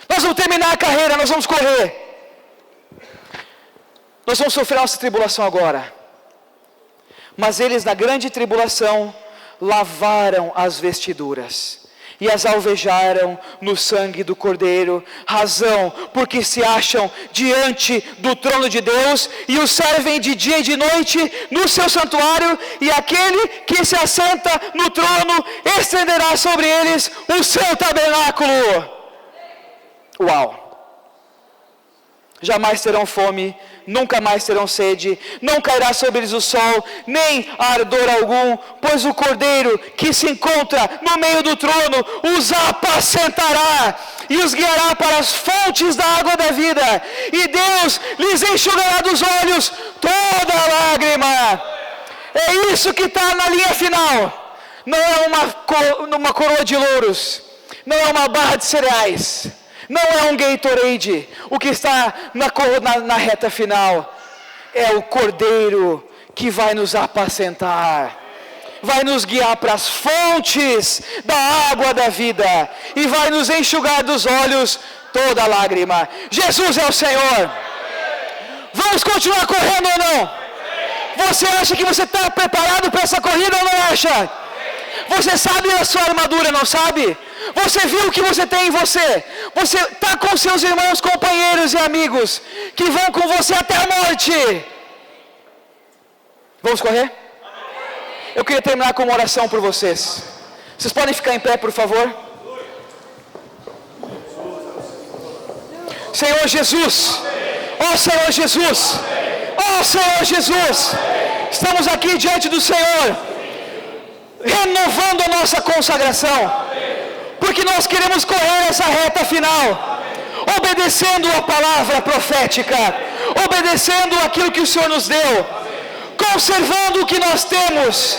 Nós vamos terminar a carreira, nós vamos correr. Nós vamos sofrer nossa tribulação agora. Mas eles na grande tribulação lavaram as vestiduras e as alvejaram no sangue do Cordeiro, razão porque se acham diante do trono de Deus e o servem de dia e de noite no seu santuário, e aquele que se assenta no trono estenderá sobre eles o seu tabernáculo. Uau! Jamais terão fome, nunca mais terão sede, não cairá sobre eles o sol, nem ardor algum, pois o Cordeiro que se encontra no meio do trono os apacentará e os guiará para as fontes da água da vida, e Deus lhes enxugará dos olhos toda lágrima. É isso que está na linha final. Não é uma coroa de louros, não é uma barra de cereais, não é um Gatorade. O que está na reta final é o Cordeiro que vai nos apacentar, vai nos guiar para as fontes da água da vida e vai nos enxugar dos olhos toda lágrima. Jesus é o Senhor. Vamos continuar correndo ou não? Você acha que você está preparado para essa corrida ou não acha? Você sabe a sua armadura, não sabe? Você viu o que você tem em você? Você está com seus irmãos, companheiros e amigos que vão com você até a morte. Vamos correr? Eu queria terminar com uma oração por vocês. Vocês podem ficar em pé, por favor? Senhor Jesus, ó Senhor Jesus, ó Senhor Jesus, estamos aqui diante do Senhor, renovando a nossa consagração, porque nós queremos correr essa reta final, obedecendo a palavra profética, obedecendo aquilo que o Senhor nos deu, conservando o que nós temos,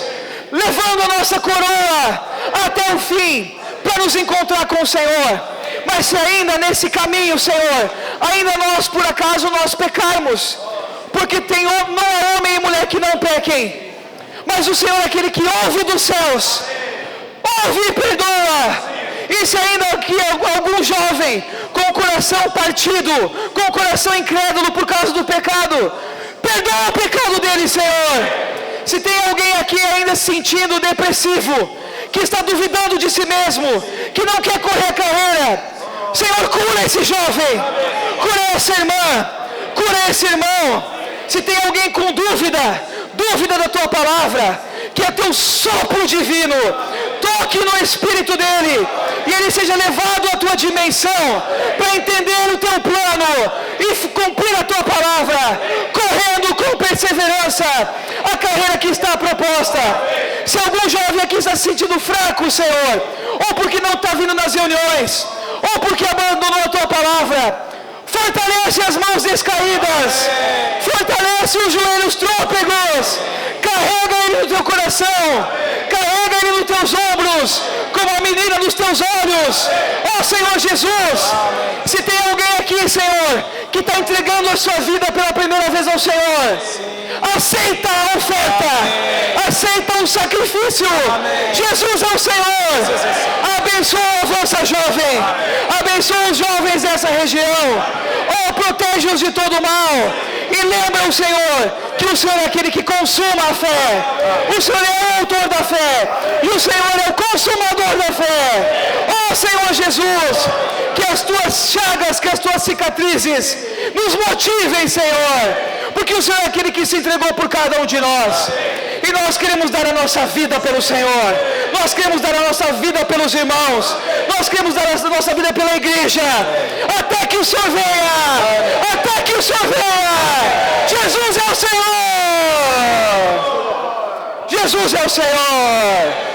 levando a nossa coroa até o fim, para nos encontrar com o Senhor. Mas se ainda nesse caminho, Senhor, ainda nós por acaso nós pecarmos, porque não é homem e mulher que não pequem, mas o Senhor é aquele que ouve dos céus, ouve e perdoa. E se ainda aqui algum jovem com o coração partido, com o coração incrédulo por causa do pecado, perdoa o pecado dele, Senhor. Se tem alguém aqui ainda se sentindo depressivo, que está duvidando de si mesmo, que não quer correr a carreira, Senhor, cura esse jovem, cura essa irmã, cura esse irmão, Se tem alguém com dúvida da tua palavra, que é teu sopro divino toque no espírito dele e ele seja levado à tua dimensão para entender o teu plano e cumprir a tua palavra, correndo com perseverança a carreira que está proposta. Se algum jovem aqui está se sentindo fraco, Senhor, ou porque não está vindo nas reuniões, ou porque abandonou a tua palavra, fortalece as mãos descaídas, fortalece os joelhos trôpegos, carrega ele no teu coração, carrega ele nos teus ombros, como a menina nos teus olhos. Ó Senhor Jesus, se tem alguém aqui, Senhor, que está entregando a sua vida pela primeira vez ao Senhor, aceita a oferta, aceita o sacrifício. Jesus é o Senhor. Abençoa a vossa jovem, abençoa os jovens dessa região. Oh, protege-os de todo mal. E lembra o Senhor, que o Senhor é aquele que consuma a fé. O Senhor é o autor da fé. E o Senhor é o consumador da fé. Oh Senhor Jesus, que as tuas chagas, que as tuas cicatrizes nos motivem, Senhor. Porque o Senhor é aquele que se entregou por cada um de nós. E nós queremos dar a nossa vida pelo Senhor. Nós queremos dar a nossa vida pelos irmãos. Nós queremos dar a nossa vida pela igreja. Até que o Senhor venha. Até que o Senhor venha. Jesus é o Senhor. Jesus é o Senhor.